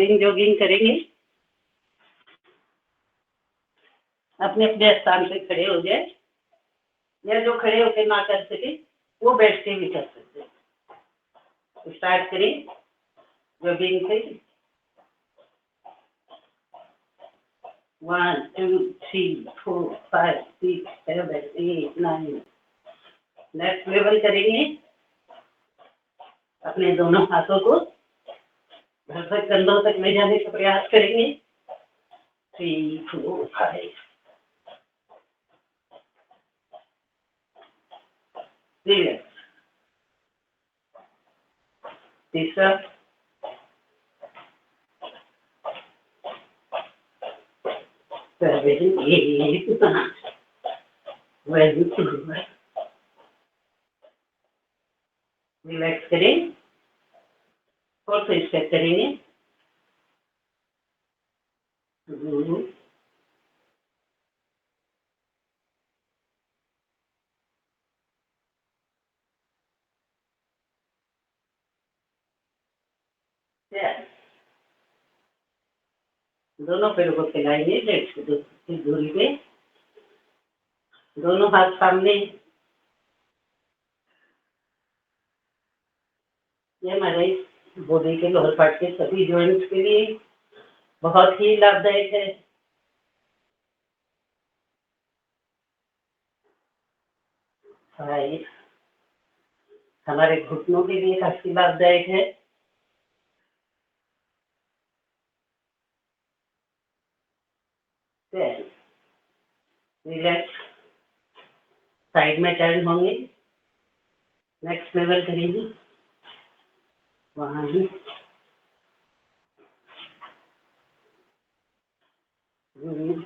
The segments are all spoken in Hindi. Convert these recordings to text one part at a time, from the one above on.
जॉगिंग करेंगे। अपने अपने स्थान पे खड़े हो जाए, या जो खड़े होकर ना कर सके वो बैठ के भी कर सकते हैं। स्टार्ट करें जॉगिंग से। 1 2 3 4 5 6 7 8 9। नेक्स्ट लेवल करेंगे। अपने दोनों हाथों को घर तक कंधों तक ले जाने का प्रयास करेंगे। 3 4 5 तीसरा, रिलैक्स करें। फोर्थ स्टेप करेंगे। दोनों पैरों को फैलाएंगे लेग की दूरी पे, दोनों हाथ सामने। ये हमारे बॉडी के लोअर पार्ट के सभी जॉइंट्स के लिए बहुत ही लाभदायक है। हमारे घुटनों के लिए काफी लाभदायक है। रिलैक्स, साइड में टर्न होंगे। नेक्स्ट लेवल करेंगे वहां ही। 2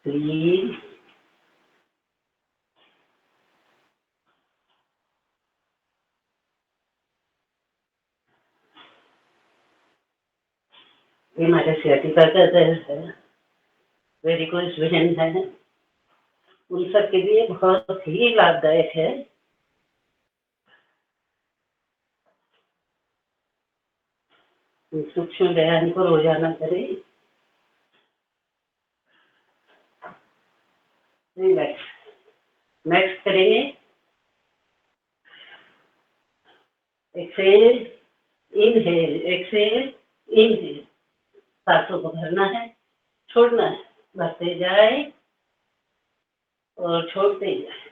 3 ये हमारे सियाटिका का दर्द है, वेरिकोज वेन है, उन सब के लिए बहुत ही लाभदायक है। सूक्ष्म व्यायाम को रोजाना करें। रिलैक्स, नेक्स्ट करेंगे एक्सेल, इनहेल, एक्सेल, इनहेल। सांसों को भरना है, छोड़ना है, भरते जाए और छोड़ते जाए।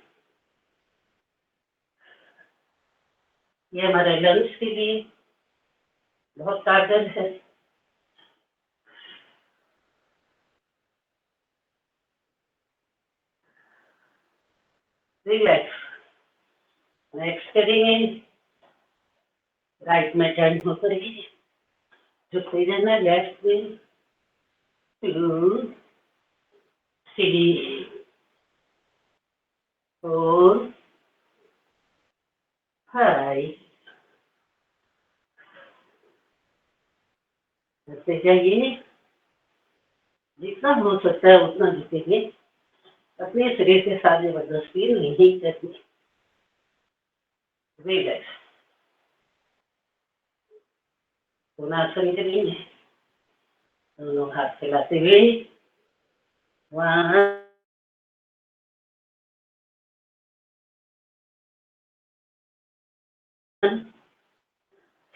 ये हमारे लंग्स के लिए बहुत कारगर है। रिलैक्स, नेक्स्ट करेंगे राइट में टर्न होकर झुकते जाना। लेफ्ट में 2 3 4 5 झुकते जाइए, जितना हो सकता है उतना झुकेंगे। अपने शरीर के साथ जबरदस्ती नहीं करनी। रिलैक्स, कोणासन करेंगे, दोनों हाथ फैलाते हुए। 1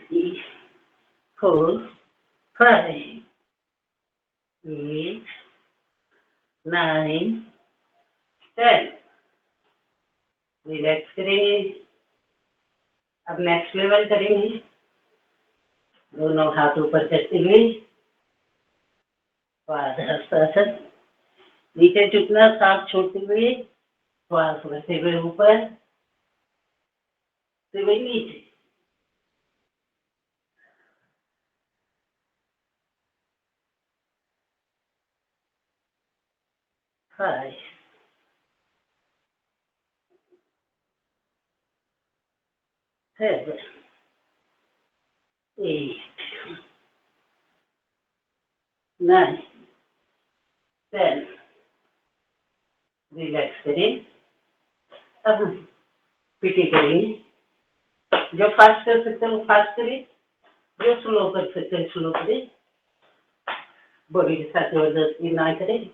3 4 5 8 9 10। रिलैक्स करेंगे। अब नेक्स्ट लेवल करेंगे। दोनों हाथ ऊपर करते हुए हस्तासन, नीचे झुकना, सांस छोड़ते हुए श्वास बढ़ते हुए ऊपर से हुए नीचे। Five, 7 8 9 10। रिलैक्स करें। अब पीटी करेंगे। जो फास्ट कर सकते हैं वो फास्ट करें, जो स्लो कर सकते हैं स्लो करें, बॉडी के साथ जबरदस्ती ना करें।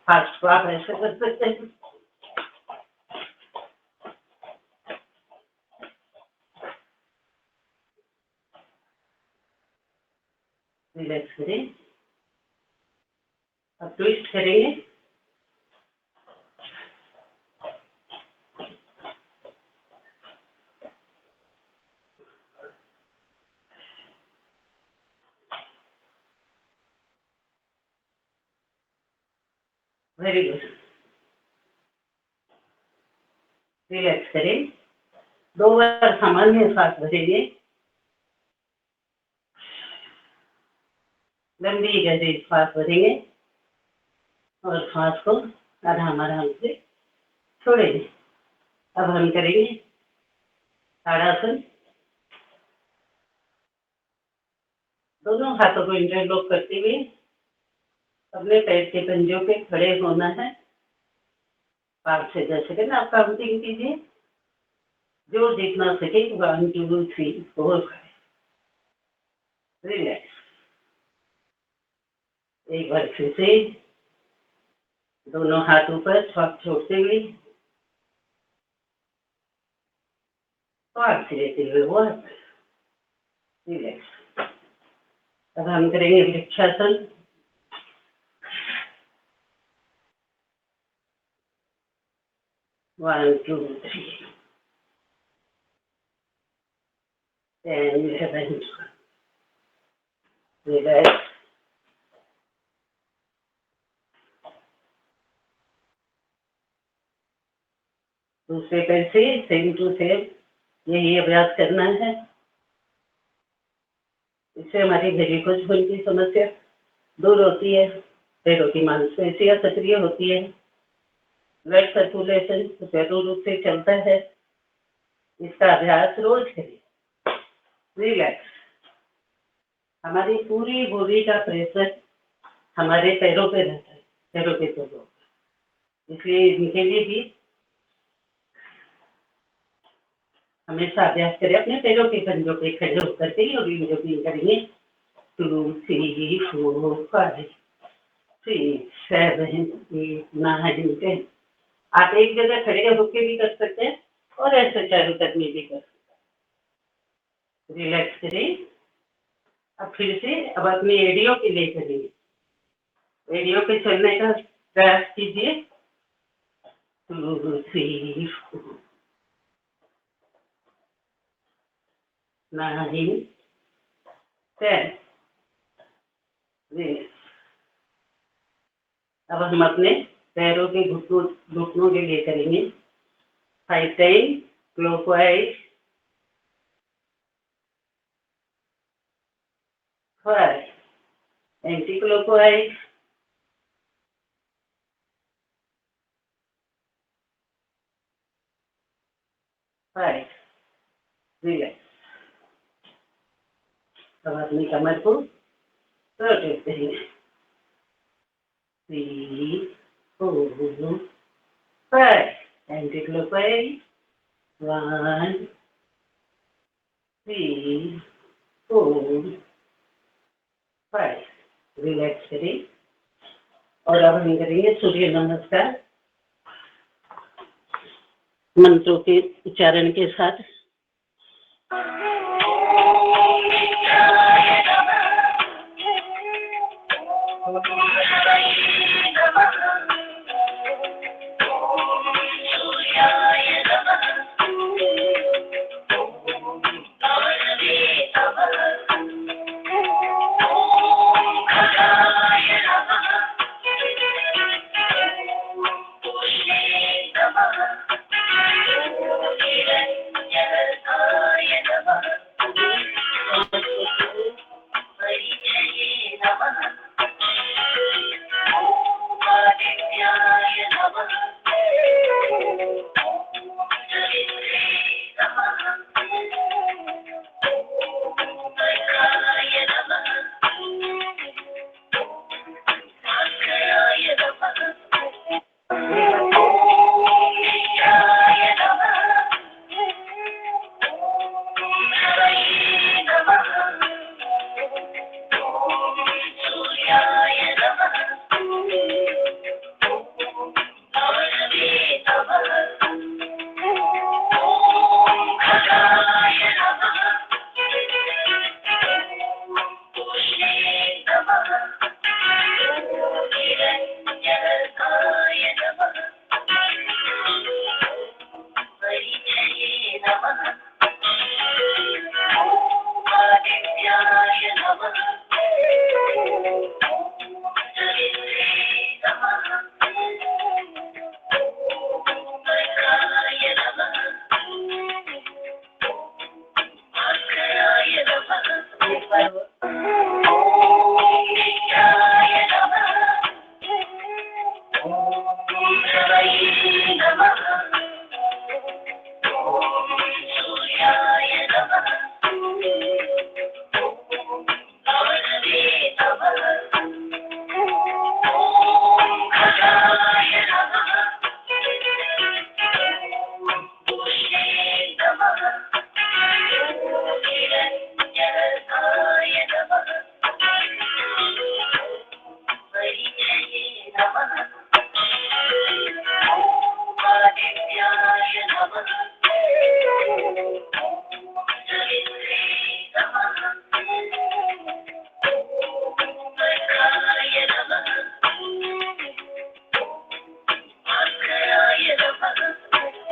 फास्ट को आप ऐसे कर सकते हैं। रिलैक्स करें। अब ट्विस्ट करेंगे। Very good. रिलैक्स करें। 2 बार सामान्य सांस भरेंगे। लंबी गहरी सांस भरेंगे और सांस को आराम आराम से छोड़ेंगे। अब हम करेंगे ताड़ासन। दोनों हाथों को इंटरलॉक करते हुए अपने पैर के पंजों पे खड़े होना है। 5 से 10 सेकंड आप काउंटिंग कीजिए। जो जितना सके 1 2 3 4 5। रिलैक्स। एक बार फिर से दोनों हाथ ऊपर श्वास छोड़ते हुए श्वास लेते हुए वर्क। रिलैक्स। अब हम करेंगे vrikshasana. One two three 10 11। Relax. दूसरे पैर से सेम टू सेम यही अभ्यास करना है। इससे हमारी वेरिकोज वेन की समस्या दूर होती है। पैरों की मांसपेशियां सक्रिय होती है। ब्लड सर्कुलेशन सुचारू रूप से चलता है। इसका अभ्यास रोज करें। रिलैक्स। हमारी पूरी बॉडी का प्रेशर हमारे पैरों पे रहता है, पैरों के तलों। इसलिए इनके लिए भी हमेशा अभ्यास करें। अपने पैरों के पंजों पे खड़े होकर के और इन जो भी करेंगे 2 3 4 5 6 7 8 9 10। आप एक जगह खड़े होकर भी कर सकते हैं और ऐसे चारों तरफ में भी कर सकते हैं। रिलैक्स करें। अब फिर से अब अपनी एड़ियों के लिए करेंगे। एड़ियों पे चलने का प्रयास कीजिए। 2 3 4 9 10। अब हम अपने पैरों के घुटनों के लिए करेंगे 5 time clockwise, 5 anti clockwise, 5। Relax. अब अपनी कमर को रोटेट करेंगे। 3 4 5 एंटी क्लॉकवाइज, 1 3 4 5। रिलैक्स करें। और अब हम करेंगे सूर्य नमस्कार मंत्रों के उच्चारण के साथ।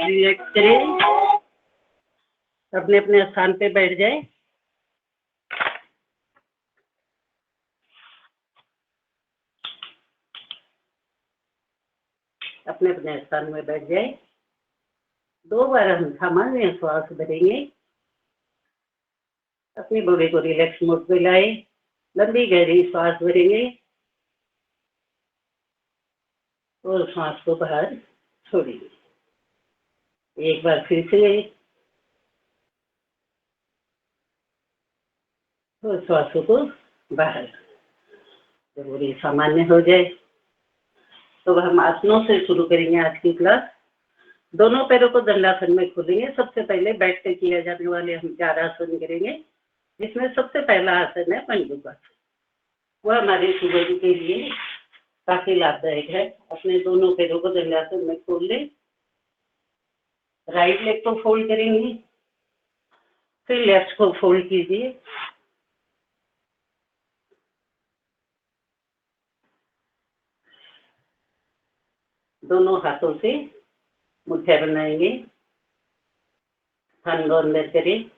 रिलैक्स करें, अपने अपने स्थान पे बैठ जाए। अपने अपने स्थान में बैठ जाए। 2 बार हम सामान्य श्वास भरेंगे। अपनी बॉडी को रिलैक्स मोड पे लाए, लंबी गहरी श्वास भरेंगे और श्वास को बाहर छोड़ेंगे। एक बार फिर से और श्वासों को बाहर। जब बॉडी सामान्य हो जाए तो हम आसनों से शुरू करेंगे आज की क्लास। दोनों पैरों को दंडासन में खोलेंगे। सबसे पहले बैठ कर किए जाने वाले हम 4 आसन करेंगे, जिसमें सबसे पहला आसन है मंडूकासन। वह हमारे शुगर के लिए काफी लाभदायक है। अपने दोनों पैरों को दंडासन में खोल लें। राइट लेग को फोल्ड करेंगे, फिर लेफ्ट को फोल्ड कीजिए। दोनों हाथों से मुठ्ठियां बनाएंगे, थन को अंदर करें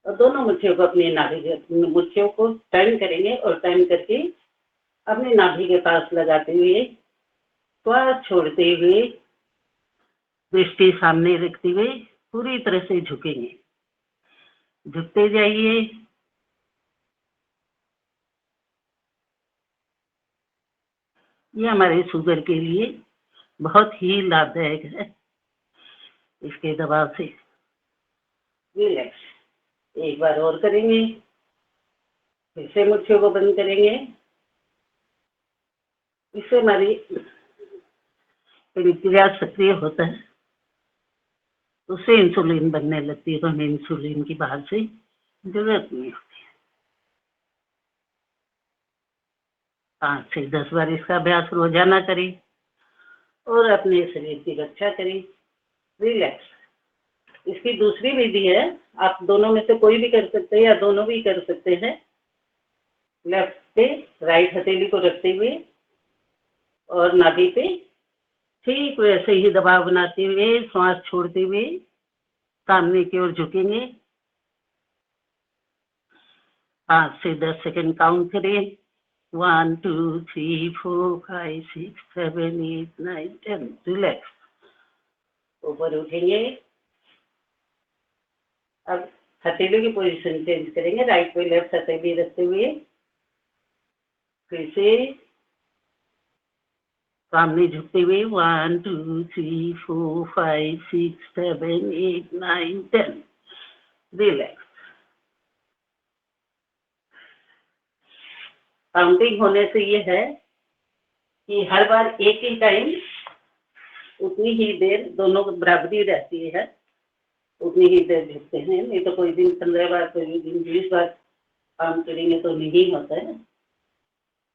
और दोनों मुट्ठियों को अपनी नाभि मुट्ठियों को टर्न करेंगे और टर्न करके अपने नाभि के पास लगाते हुए श्वास छोड़ते हुए दृष्टि सामने रखते हुए पूरी तरह से झुकेंगे। झुकते जाइए। ये हमारे शुगर के लिए बहुत ही लाभदायक है। इसके दबाव से रिलैक्स। एक बार और करेंगे, फिर से मुट्ठियों को बंद करेंगे। इससे हमारी प्रतिक्रिया सक्रिय होता है, उससे इंसुलिन बनने लगती है, तो हमें इंसुलिन की बाहर से जरूरत नहीं होती है। 5 से 10 बार इसका अभ्यास रोजाना करें और अपने शरीर की रक्षा करें। रिलैक्स। इसकी दूसरी विधि है, आप दोनों में से कोई भी कर सकते हैं या दोनों भी कर सकते हैं। लेफ्ट पे राइट हथेली को रखते हुए और नाभि पे ठीक वैसे ही दबाव बनाते हुए श्वास छोड़ते हुए सामने की ओर झुकेंगे। 5 से 10 सेकंड काउंट करें। 1 2 3 4 5 6 7 8 9 10। रिलैक्स। ऊपर उठेंगे। अब हथेली की पोजीशन चेंज करेंगे, राइट पे लेफ्ट हथेली रखते हुए फिर से सामने झुकते हुए 1 2 3 4 5 6 7 8 9 10। रिलैक्स। काउंटिंग होने से ये है कि हर बार एक ही टाइम उतनी ही देर, दोनों बराबरी रहती है, उतनी ही देर झुकते हैं। नहीं तो कोई दिन 15 बार, कोई दिन 20 बार काम करेंगे तो नहीं होता है।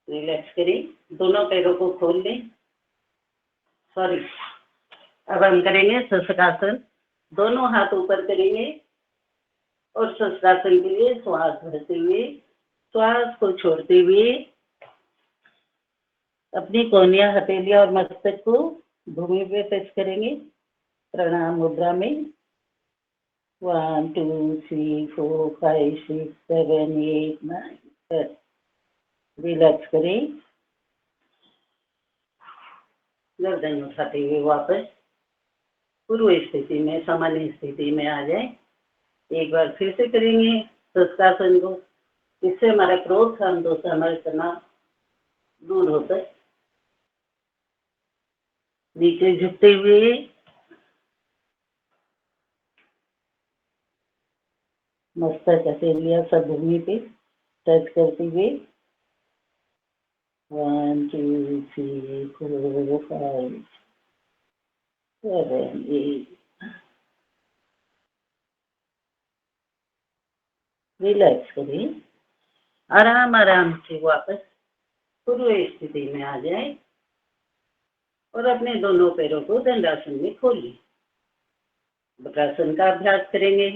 रिलैक्स करें। दोनों पैरों को खोल लें। सॉरी, अब हम करेंगे शस्त्रासन। दोनों हाथ ऊपर करेंगे और शस्त्रासन के लिए श्वास भरते हुए श्वास को छोड़ते हुए अपनी कोहनियां, हथेलियां और मस्तक को भूमि पे टच करेंगे प्रणाम मुद्रा में। 1 2 3 4 5 6 7 8 9 10। रिलैक्स करें। गर्दन उठाते हुए वापस पूर्व स्थिति में, सामान्य स्थिति में आ जाए। एक बार फिर से करेंगे शस्त्रासन को। इससे हमारा क्रोध शांत होता है, हमारे तनाव दूर होता है। नीचे झुकते हुए मस्तक हथेलियां सब भूमि पे टच करते हुए 1 2 3 4 5 7 8 रिलैक्स करें। आराम आराम से वापस पूर्व स्थिति में आ जाए और अपने दोनों पैरों को दंडासन में खोलिए। वज्रासन का अभ्यास करेंगे।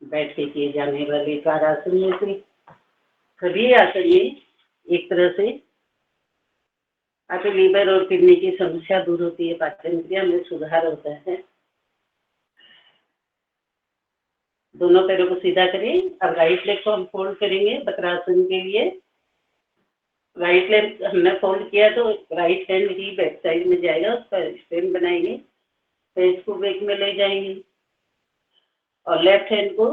बैठ के किए जाने वाले ताड़ासन में से सभी आसन में एक तरह से आपके लीवर और किडनी की समस्या दूर होती है, पाचन क्रिया में सुधार होता है। दोनों पैरों को सीधा करें। अब राइट लेग को हम फोल्ड करेंगे वज्रासन के लिए। राइट लेग हमने फोल्ड किया तो राइट हैंड ही बैक साइड में जाएगा, उसका स्ट्रेन बनाएंगे, फेस को बैक में ले जाएंगे और लेफ्ट हैंड को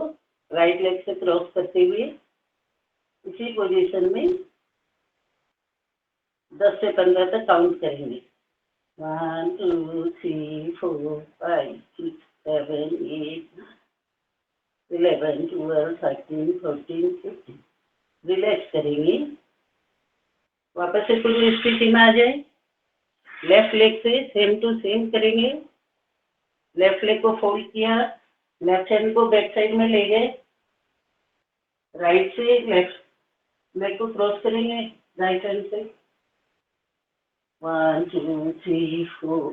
राइट लेग से क्रॉस करते हुए इसी पोजीशन में 10 से 15 तक काउंट करेंगे। 1 2 3 4 5 6 7 8 11 12 13 14 15। रिलैक्स करेंगे। वापस से पूरी स्थिति में आ जाए। लेफ्ट लेग से सेम टू सेम करेंगे। लेफ्ट लेग को फोल्ड किया, लेफ्ट हैंड को बैक साइड में ले गए, राइट से लेफ्ट लेग को क्रॉस करेंगे राइट हैंड से। 1 2 3 4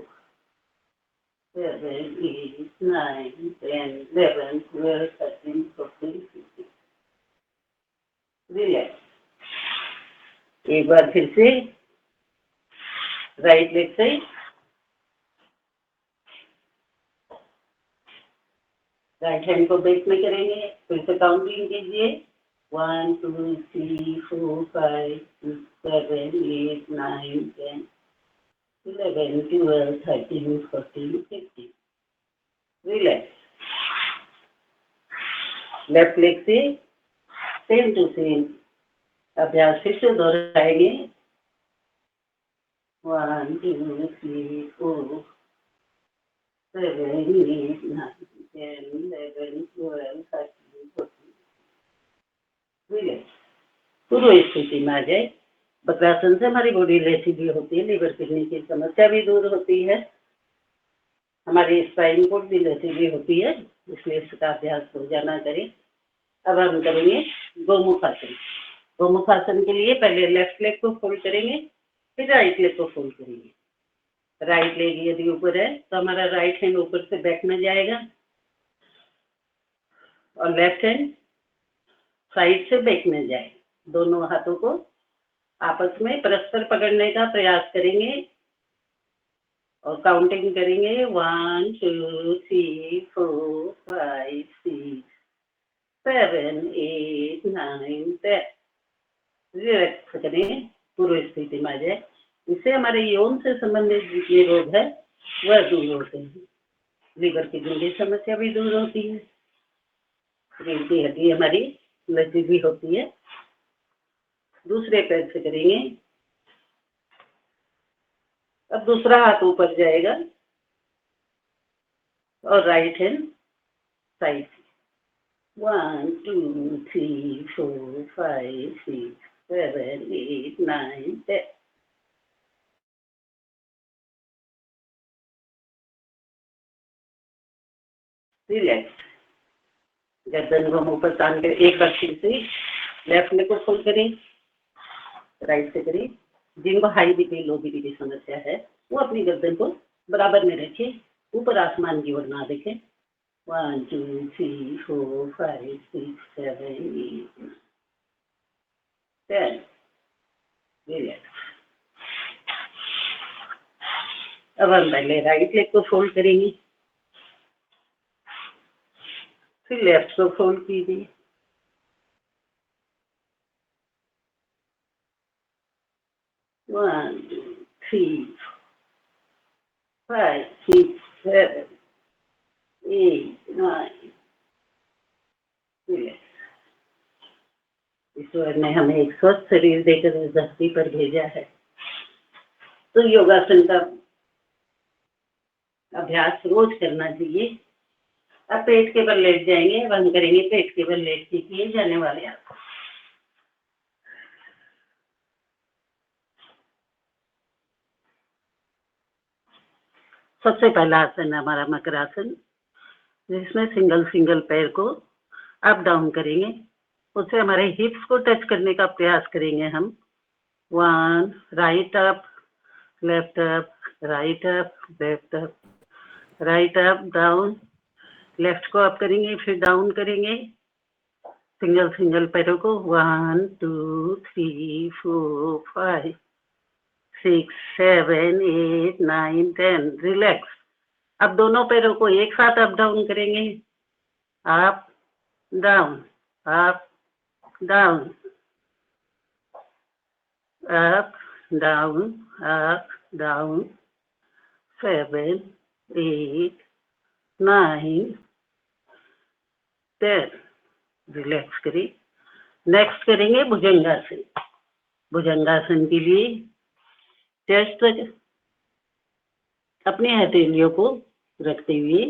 7 8 9 10 11 12 13 14 15। रिलैक्स। एक बार फिर से राइट लेग से राइट हैंड को बैक में करेंगे। फिर से काउंटिंग कीजिए। 1 2 3 4 5 6 7 8 9 10 11 12 13 14 15। रिलैक्स। लेफ्ट लेग से सेम टू सेम अभ्यास फिर से दोहराएंगे। 1 2 3 4 7 8 9 10 11 12 13 14। रिलैक्स। पूर्व स्थिति में आ जाए। वज्रासन से हमारी बॉडी लचीली होती है, लीवर किडनी की समस्या भी दूर होती है, हमारी स्पाइन कोड भी लचीली होती है, इसलिए इसका अभ्यास रोजाना करें। अब हम करेंगे गोमुखासन। गोमुखासन के लिए पहले लेफ्ट लेग को फोल्ड करेंगे, फिर राइट लेग को फोल्ड करेंगे। राइट लेग यदि ऊपर है तो हमारा राइट हैंड ऊपर से बैक में जाएगा और लेफ्ट हैंड साइड से बैक में जाए। दोनों हाथों को आपस में परस्पर पकड़ने का प्रयास करेंगे और काउंटिंग करेंगे। 1 2 3 4 5 6 7 8 9 10। रिलैक्स करें, पूर्व स्थिति में आ जाए। इससे हमारे यौन से संबंधित जितने रोग है वह दूर होते हैं। लीवर की गंदी समस्या भी दूर होती है, रीढ़ की हड्डी हमारी लचीली होती है। दूसरे पैर से करेंगे। अब दूसरा हाथ ऊपर जाएगा और राइट हैंड साइड। 1 2 3 4 5 6 7 8 9 10। रिलैक्स। गर्दन को हम ऊपर तान कर एक बार फिर से लेफ्ट लेग को फोल्ड करें, राइट से करें। जिनको हाई बीपी लो बीपी की समस्या है वो अपनी गर्दन को बराबर में रखें, ऊपर आसमान की ओर ना देखें। 1 2 3 4 5 6 7 8 10। रिलैक्स। अब हम पहले राइट लेग को फोल्ड करेंगे, फिर लेफ्ट को फोल्ड कीजिए। 1 2 3 5 6 7 8 9 रिलैक्स। ईश्वर ने हमें एक स्वस्थ शरीर देकर इस धरती पर भेजा है, तो योगासन का अभ्यास रोज करना चाहिए। अब पेट के बल लेट जाएंगे। अब हम करेंगे पेट के बल लेट के किए जाने वाले आसन। सबसे पहला आसन हमारा मकरासन, जिसमें सिंगल पैर को अप डाउन करेंगे। उससे हमारे हिप्स को टच करने का प्रयास करेंगे हम। 1 right up left up, right up left up, right up down, left को अप करेंगे फिर डाउन करेंगे। सिंगल पैरों को 1 2 3 4 5 6 7 8 9 10 रिलैक्स। अब दोनों पैरों को एक साथ अप डाउन करेंगे। Up down up down up down up down. 7 8 9 10 relax करिए। नेक्स्ट करेंगे भुजंगासन। भुजंगासन के लिए चेस्ट तक अपनी हथेलियों को रखते हुए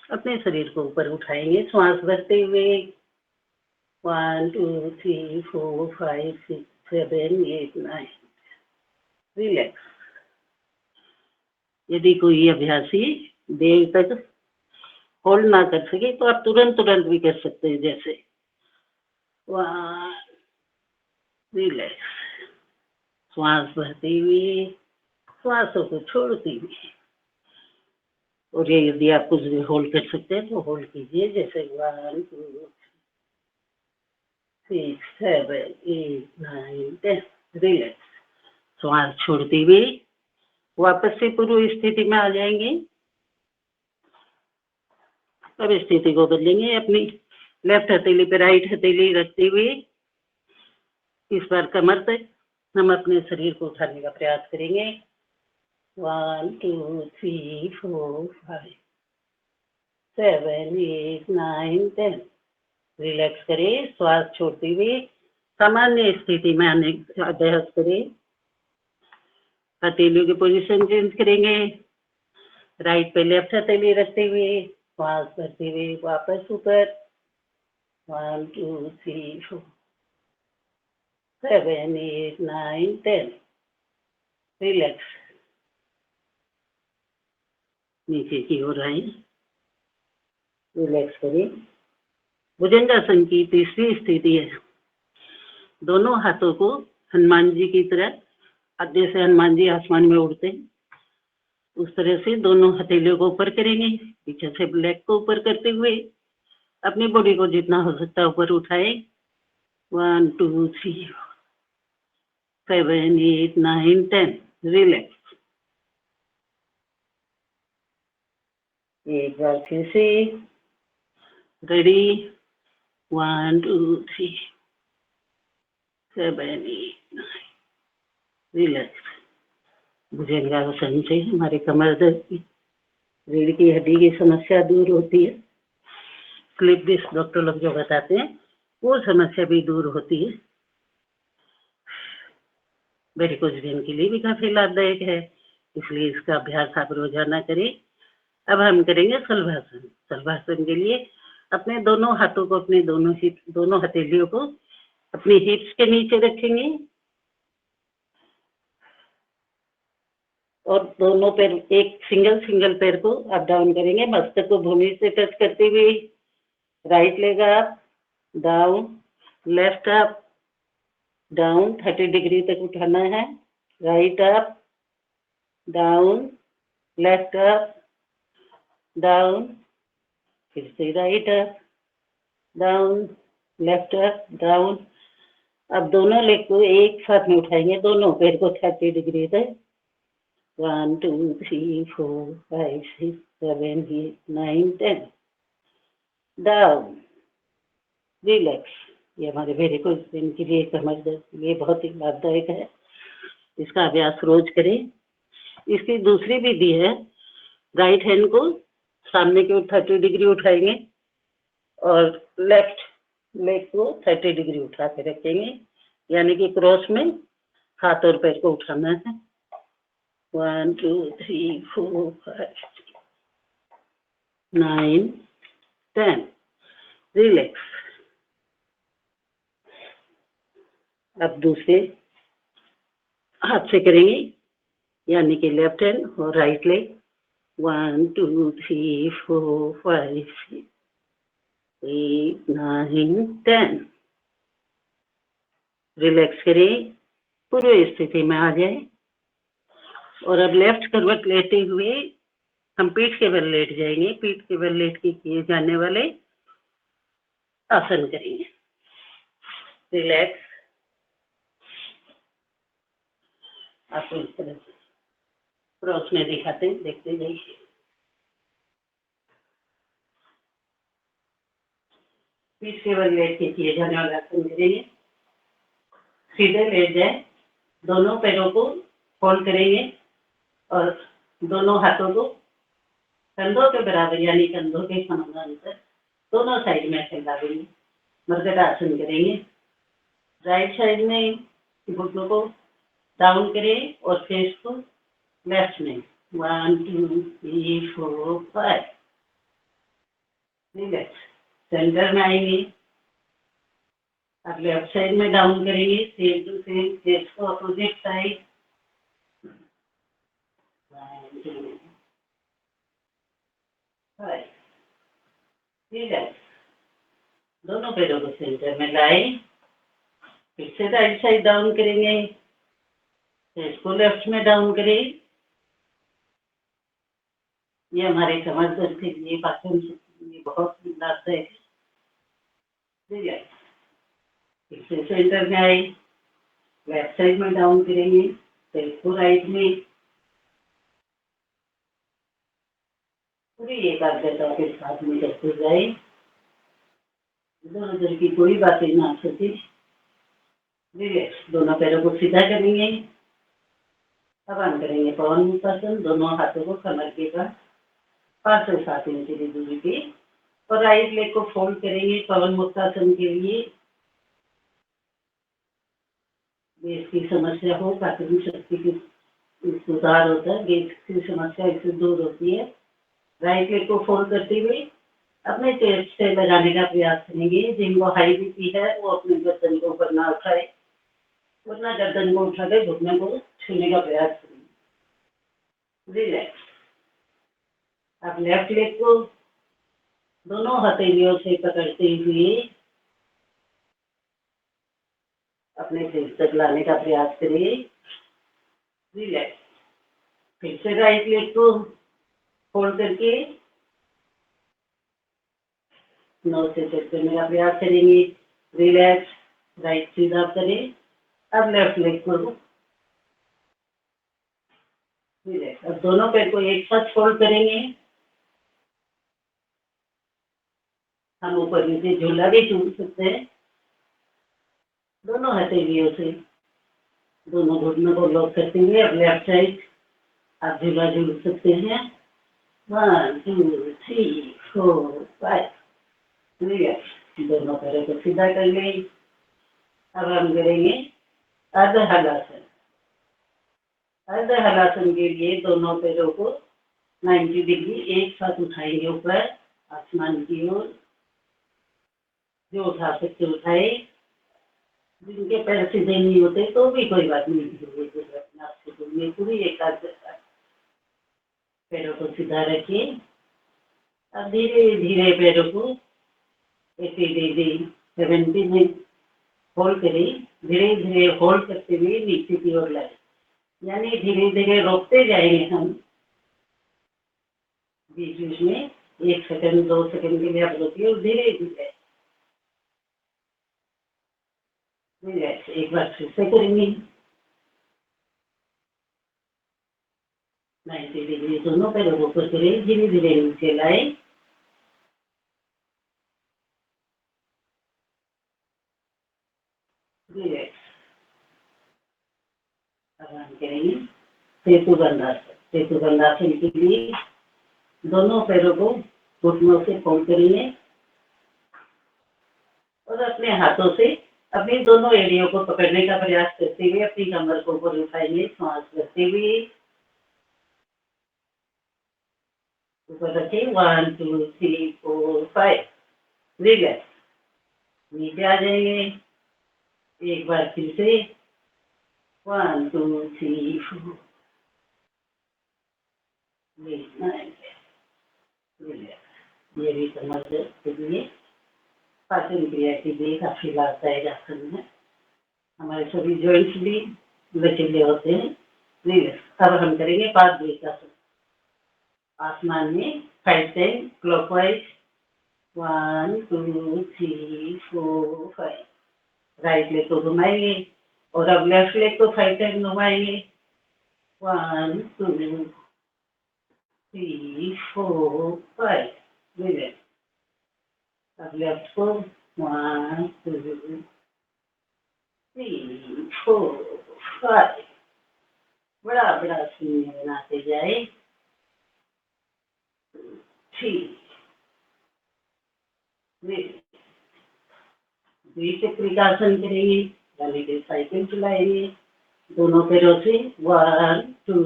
अपने शरीर को ऊपर उठाएंगे। श्वास भरते हुए 1 2 3 4 5 6 7 8 9 रिलैक्स। यदि कोई अभ्यासी देर तक होल्ड ना कर सके तो आप तुरंत भी कर सकते हैं। जैसे 1 रिलैक्स। श्वास भरते हुए श्वासों को छोड़ते हुए। और ये यदि आप कुछ भी होल्ड कर सकते हैं तो होल्ड कीजिए। जैसे 1 2 6 7 8 9 10 रिलैक्स। श्वास छोड़ते हुए वापस से पूर्व स्थिति में आ जाएंगे। अब स्थिति को बदलेंगे। अपनी लेफ्ट हथेली पे राइट हथेली रखते हुए इस बार कमर तक हम अपने शरीर को उठाने का प्रयास करेंगे। 1 2 3 4 5 7 8 9 10 रिलैक्स करें। श्वास छोड़ते हुए सामान्य स्थिति में आने का अभ्यास करें। हथेलियों की पोजीशन चेंज करेंगे। राइट पे लेफ्ट हथेली रखते हुए श्वास भरते हुए वापस ऊपर 1 2 3 4 7 8 9 10 रिलैक्स। नीचे की ओर आए। रिलैक्स करें। भुजंगासन की तीसरी स्थिति है। दोनों हाथों को हनुमान जी की तरह, जैसे हनुमान जी आसमान में उड़ते हैं उस तरह से दोनों हथेलियों को ऊपर करेंगे। पीछे से लेग को ऊपर करते हुए अपनी बॉडी को जितना हो सकता है ऊपर उठाए। 1 2 3 7 8 9 10 रिलैक्स। एक बार फिर से रेडी। 1 2 3 7 8 9 रिलैक्स। भुजंगासन से हमारे कमर दर्द की, रीढ़ की हड्डी की समस्या दूर होती है। स्लिप डिस्क डॉक्टर लोग जो बताते हैं वो समस्या भी दूर होती है। वेरिकोज वेन के लिए भी काफी लाभदायक है, इसलिए इसका अभ्यास आप रोजाना करें। अब हम करेंगे शलभासन। शलभासन के लिए अपने दोनों हाथों को, अपने दोनों हथेलियों को अपनी हिप्स के नीचे रखेंगे और दोनों पैर, एक सिंगल पैर को अप डाउन करेंगे। मस्तक को भूमि से टच करते हुए right leg up down, left up down 30 degree तक उठाना है। Right up down, left up down, फिर से right up down, left up down. अब दोनों लेग को एक साथ में उठाएंगे, दोनों पैर को 30 डिग्री तक। 1 2 3 4 5 6 7 8 9 10 डाउन रिलैक्स। ये हमारे वेरिकोज वेन के लिए, कमर दर्द के लिए बहुत ही लाभदायक है। इसका अभ्यास रोज करें। इसकी दूसरी विधि है राइट हैंड को सामने की ओर 30 डिग्री उठाएंगे और लेफ्ट लेग को 30 डिग्री उठा के रखेंगे, यानी कि क्रॉस में हाथ और पैर को उठाना है। 1 2 3 4 5 9 10। रिलैक्स। अब दूसरे हाथ से करेंगे, यानी कि लेफ्ट हैंड और राइट लेग। 1 2 3 4 5 6 8 9 10। रिलैक्स करें, पूर्व स्थिति में आ जाए। और अब लेफ्ट करवट लेते हुए हम पीठ के बल लेट जाएंगे। पीठ के बल लेट के किए जाने वाले आसन करेंगे। रिलैक्स। आपको इस तरह से क्रॉस में दिखाते हैं, देखते जाइए। पीठ के बल लेट के किए जाने वाला आसन करेंगे। सीधे लेट जाए, दोनों पैरों को फोल्ड करेंगे और दोनों हाथों को कंधों के बराबर यानी कंधों के समानांतर दोनों साइड में फैला देंगे। मर्कटासन करेंगे। राइट साइड में घुटनों को डाउन करें और फेस को लेफ्ट में। 1 2 3 4 5। रिलैक्स। सेंटर में आएंगे। अब लेफ्ट साइड में डाउन करेंगे, सेम टू सेम फेस को अपोजिट साइड। 1 2 5। रिलैक्स। दोनों पैरों को सेंटर में लाए, फिर से राइट साइड डाउन करेंगे, फेस को लेफ्ट में डाउन करें। ये हमारे कमर दर्द के लिए, पाचन के लिए बहुत लाभदायक है। फिर से सेंटर में आए, लेफ्ट साइड में डाउन करेंगे, फेस को राइट में। पूरी एकाग्रता के साथ में करते जाए, इधर उधर की कोई बातें ना सोचे। रिलैक्स। दोनों पैरों को सीधा करेंगे। अब हम करेंगे पवन मुक्तासन। दोनों हाथों को कमर के पास 5 से 7 इंच की दूरी पे और राइट लेग को फोल्ड करेंगे पवन मुक्तासन के लिए। गैस की समस्या हो, पाचन शक्ति की सुधार होता है, गैस की समस्या इससे दूर होती है। राइट लेग को फोल्ड करते हुए अपने चेस्ट से लगाने का प्रयास करेंगे। जिनको हाई बीपी है वो अपने गर्दन को ऊपर ना उठाए, वरना गर्दन को उठा के घुटने को छूने का प्रयास करेंगे। रिलैक्स। अब लेफ्ट लेग को दोनों हथेलियों से पकड़ते हुए अपने फेस तक लाने का प्रयास करें। रिलैक्स। फिर से राइट लेग को फोल्ड करके 9 से 10 करने का प्रयास करेंगे। रिलैक्स। राइट सीधा करें। अब लेफ्ट लेग को रिलैक्स। अब दोनों पैर को एक साथ फोल्ड करेंगे। हम ऊपर नीचे झूला भी झूल सकते हैं। दोनों हथेलियों से दोनों घुटनों को लॉक करते हुए अब लेफ्ट साइड आप झूला झूल सकते हैं। 1 2 3 4 5। रिलैक्स। दोनों पैरों को सीधा कर लें। अब हम करेंगे अर्ध हलासन। अर्ध हलासन के लिए दोनों पैरों को 90 डिग्री एक साथ उठाएंगे ऊपर आसमान की ओर। जो उठा सकते उठाए, जिनके पैर सीधे नहीं होते तो भी कोई बात नहीं, पूरी एकाग्रता पैरों को सीधा रखिए। अब धीरे धीरे पैरों को 80 डिग्री 70 में होल्ड करें। धीरे धीरे होल्ड करते हुए नीचे की ओर लाए, यानी धीरे धीरे रोकते जाएंगे हम। बीच बीच में 1 सेकंड 2 सेकंड के लिए आप रोकिए और धीरे धीरे रिलैक्स। एक बार फिर से करेंगे। 90 डिग्री दोनों पैरों को ऊपर करें, धीरे धीरे नीचे लाए। रिलैक्स। अब हम करेंगे सेतु बंधासन। सेतु बंधासन के लिए दोनों पैरों को घुटनों से फोल्ड करेंगे और अपने हाथों से अपनी दोनों एड़ियों को पकड़ने का प्रयास करते हुए अपनी कमर को ऊपर उठाएंगे, सांस करते हुए ऊपर रखें। 1 2 3 4 5 रिलैक्स, नीचे आ जाएंगे। एक बार फिर से 1 2 3 4 रिलैक्स। ये भी कमर के लिए पाचन क्रिया के लिए काफी लाभदायक आसन है। हमारे सभी जॉइंट्स भी लचीले होते हैं। रिलैक्स। अब हम करेंगे पादुकासन। आसमान में 5 टाइम क्लॉकवाइज 1 2 3 4 5। राइट लेग को घुमाएंगे और अब लेफ्ट लेग को 5 टाइम घुमाएंगे 1 2 3 4 5। रिलैक्स। अब लेफ्ट को 1 2 3 4 5। बड़ा बड़ा शून्य बनाते जाए। 3 द्विचक्रिकासन करेंगे, यानी कि साइकिल चलाएंगे दोनों पैरों से 1 2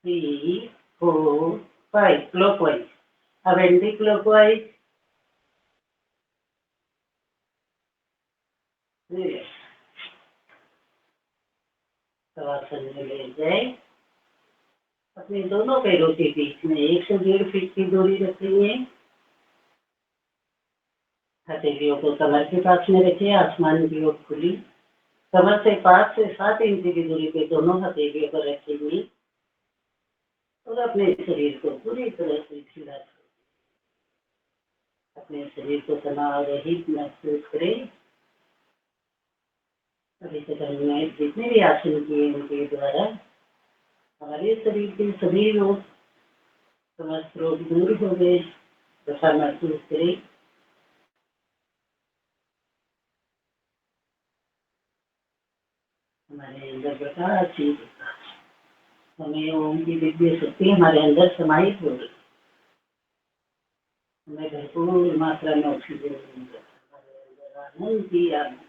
3 4 5 क्लॉकवाइज। अब एंटी क्लॉकवाइज। शवासन में ले जाए। अपने दोनों पैरों के बीच में 1 से 1.5 फीट की दूरी रखेंगे। हथेलियों को कमर के पास में रखिए, आसमान की ओर खुली। कमर से 5 से 7 इंच की दूरी पे दोनों हथेलियों को रखेंगे और अपने शरीर को पूरी तरह से खिला, अपने शरीर को तनाव रहित महसूस करें। अभी तक हमने जितने भी आसन किए उनके द्वारा हमारे शरीर के सभी रोग, समस्त रोग दूर हो गए, ऐसा महसूस करें। हमारे अंदर बता चीज हमें ओम की दिव्य शक्ति हमारे अंदर समाहित हो गई। हमें भरपूर मात्रा में ऑक्सीजन हमारे अंदर आनंद की आनंद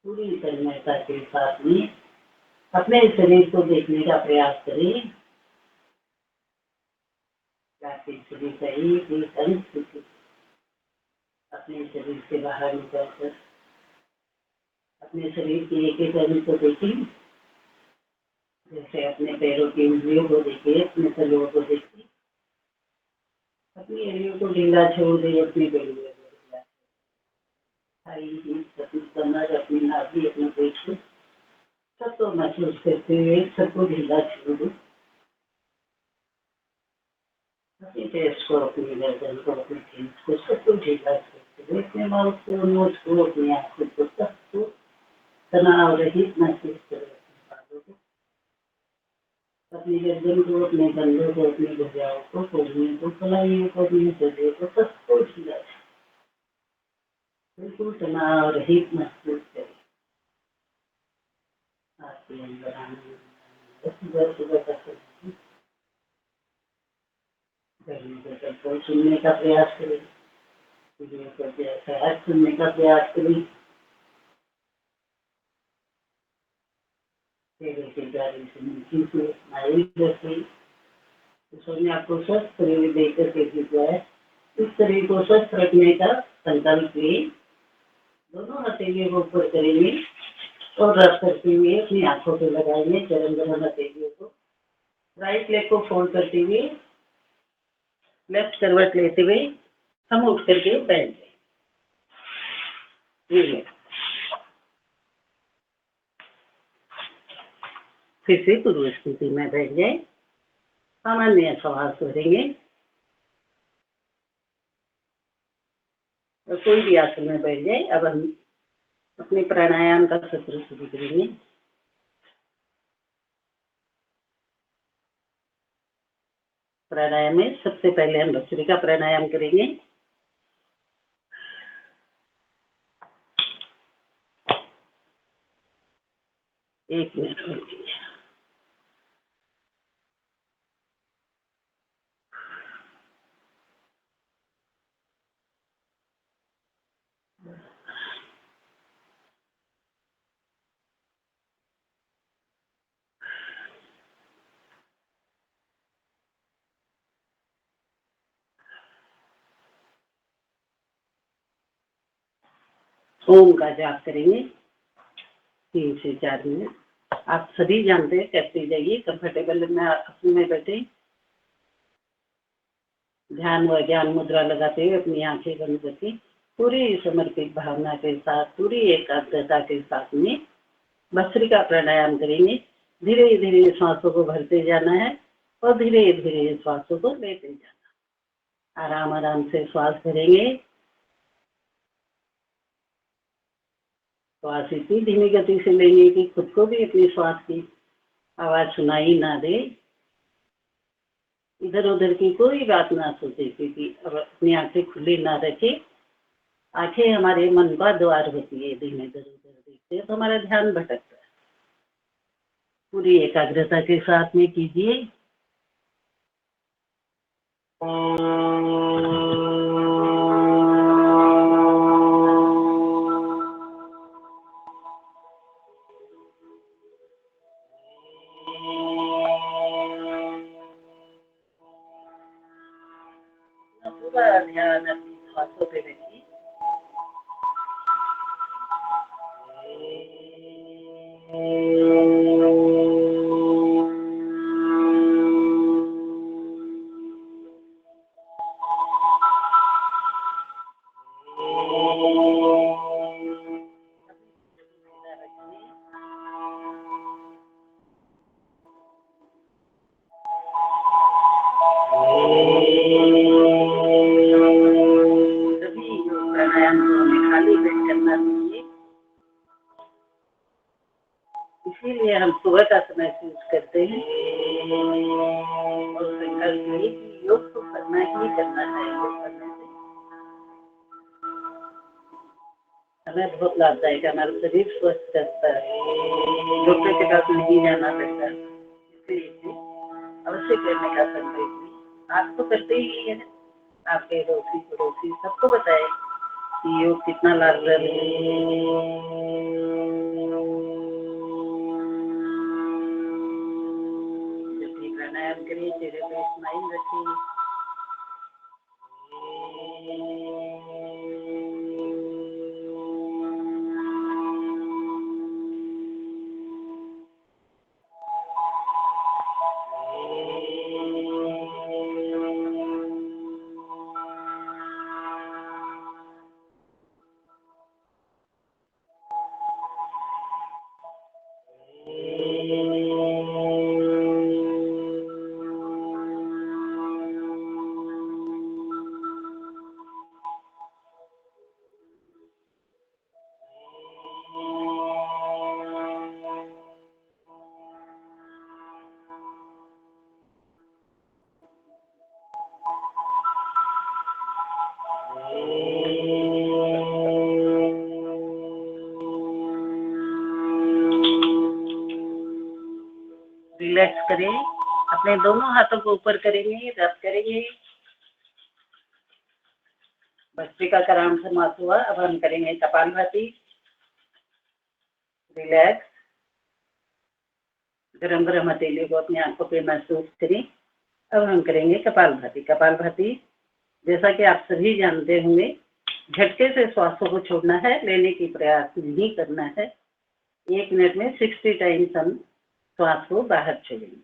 पूरी तन्मयता के साथ में अपने शरीर को देखने का प्रयास करें। शरीर का एक अंश अपने शरीर से बाहर निकलकर अपने शरीर के एक एक अंश को देखें। जैसे अपने पैरों की उंगलियों को देखिए, अपने तलुओं को देखिए, अपनी एड़ियों को ढीला छोड़ दे, अपनी बेड़ियों को ढीला, अपनी कमर, अपनी नाभि, अपने पेट को सबको महसूस करते हुए सबको ढीला छोड़ दो। अपनी टेस्ट को, अपनी गर्दन को, अपने फेस को सबको ढीला छोड़ते हुए अपने माउथ को, नोज को, अपनी आंखों को सबको तनाव रहित महसूस करें। अपनी गर्दन को, अपने कंधों को, अपनी भुजाओं को, कोहनियों को, कलाइयों को, अपने हृदय को सबको ढीला बिल्कुल तनाव रहित महसूस करें। आपके अंदर आनंद सुबह सुबह का सुनने का प्रयास करें, सुनने का प्रयास करें। उसने आपको स्वस्थ शरीर देकर के दिया है। इस शरीर को स्वस्थ रखने का संकल्प लिए दोनों हथेलियों को ऊपर करेंगे और रब करते हुए अपनी आंखों पे लगाएंगे चरण गरम हथेलियों को। राइट लेग को फोल्ड करते हुए लेफ्ट करवट लेते हुए हम उठ करके बैठ जाए। फिर से पूर्व स्थिति में बैठ जाए, सामान्य श्वास करेंगे और कोई भी आसन में बैठ जाए। अब हम अपने प्राणायाम का सत्र शुरू करेंगे। प्राणायाम में सबसे पहले हम भस्त्रिका प्राणायाम करेंगे। एक मिनट। ओम का जाप करेंगे 3 से 4 मिनट। आप सभी जानते हैं, करते जाइए, कंफर्टेबल में अपने बैठे, ध्यान व ज्ञान मुद्रा लगाते हुए अपनी आंखें बंद करके पूरी समर्पित भावना के साथ, पूरी एकाग्रता के साथ में भस्त्रिका प्राणायाम करेंगे। धीरे धीरे सांसों को भरते जाना है और धीरे धीरे श्वासों को लेते जाना। आराम आराम से श्वास भरेंगे। श्वास इतनी धीमी गति से लेंगे कि खुद को भी अपनी श्वास की आवाज सुनाई ना दे, इधर उधर की कोई बात ना सोचे, क्योंकि अब अपनी आंखें खुली ना रखे। आंखें हमारे मन का द्वार होती है, धीमे इधर उधर देखते हैं तो हमारा ध्यान भटकता है। पूरी एकाग्रता के साथ में कीजिए। पूरा ध्यान अपनी सांसों पे रखिए। सभी प्राणायाम को हमें खाली पेट करना चाहिए, इसीलिए हम सुबह का समय चूज करते हैं और संकल्प ये कि योग तो करना ही करना है। योग करने से हमें बहुत लाभदायक, हमारा शरीर स्वस्थ रहता है, डॉक्टर के पास नहीं जाना पड़ता। इसलिए अवश्य करने का संकल्प भी आप तो करते ही है, आपके अड़ोसी पड़ोसी सबको बताए कि योग कितना लाभदायक है। जब भी प्राणायाम करिए चेहरे पे स्माइल रखिए। रिलैक्स करें, अपने दोनों हाथों को ऊपर करेंगे, रब करेंगे। भस्त्रिका का राउंड समाप्त हुआ। अब हम करेंगे कपालभाति। रिलैक्स। गरम गरम हथेली को अपनी आंखों पे महसूस करें। अब हम करेंगे कपालभाति। कपालभाति जैसा कि आप सभी जानते होंगे, झटके से श्वासों को छोड़ना है, लेने की प्रयास नहीं करना है। 1 मिनट में 60 टाइम्स हम श्वास को बाहर छोड़ेंगे।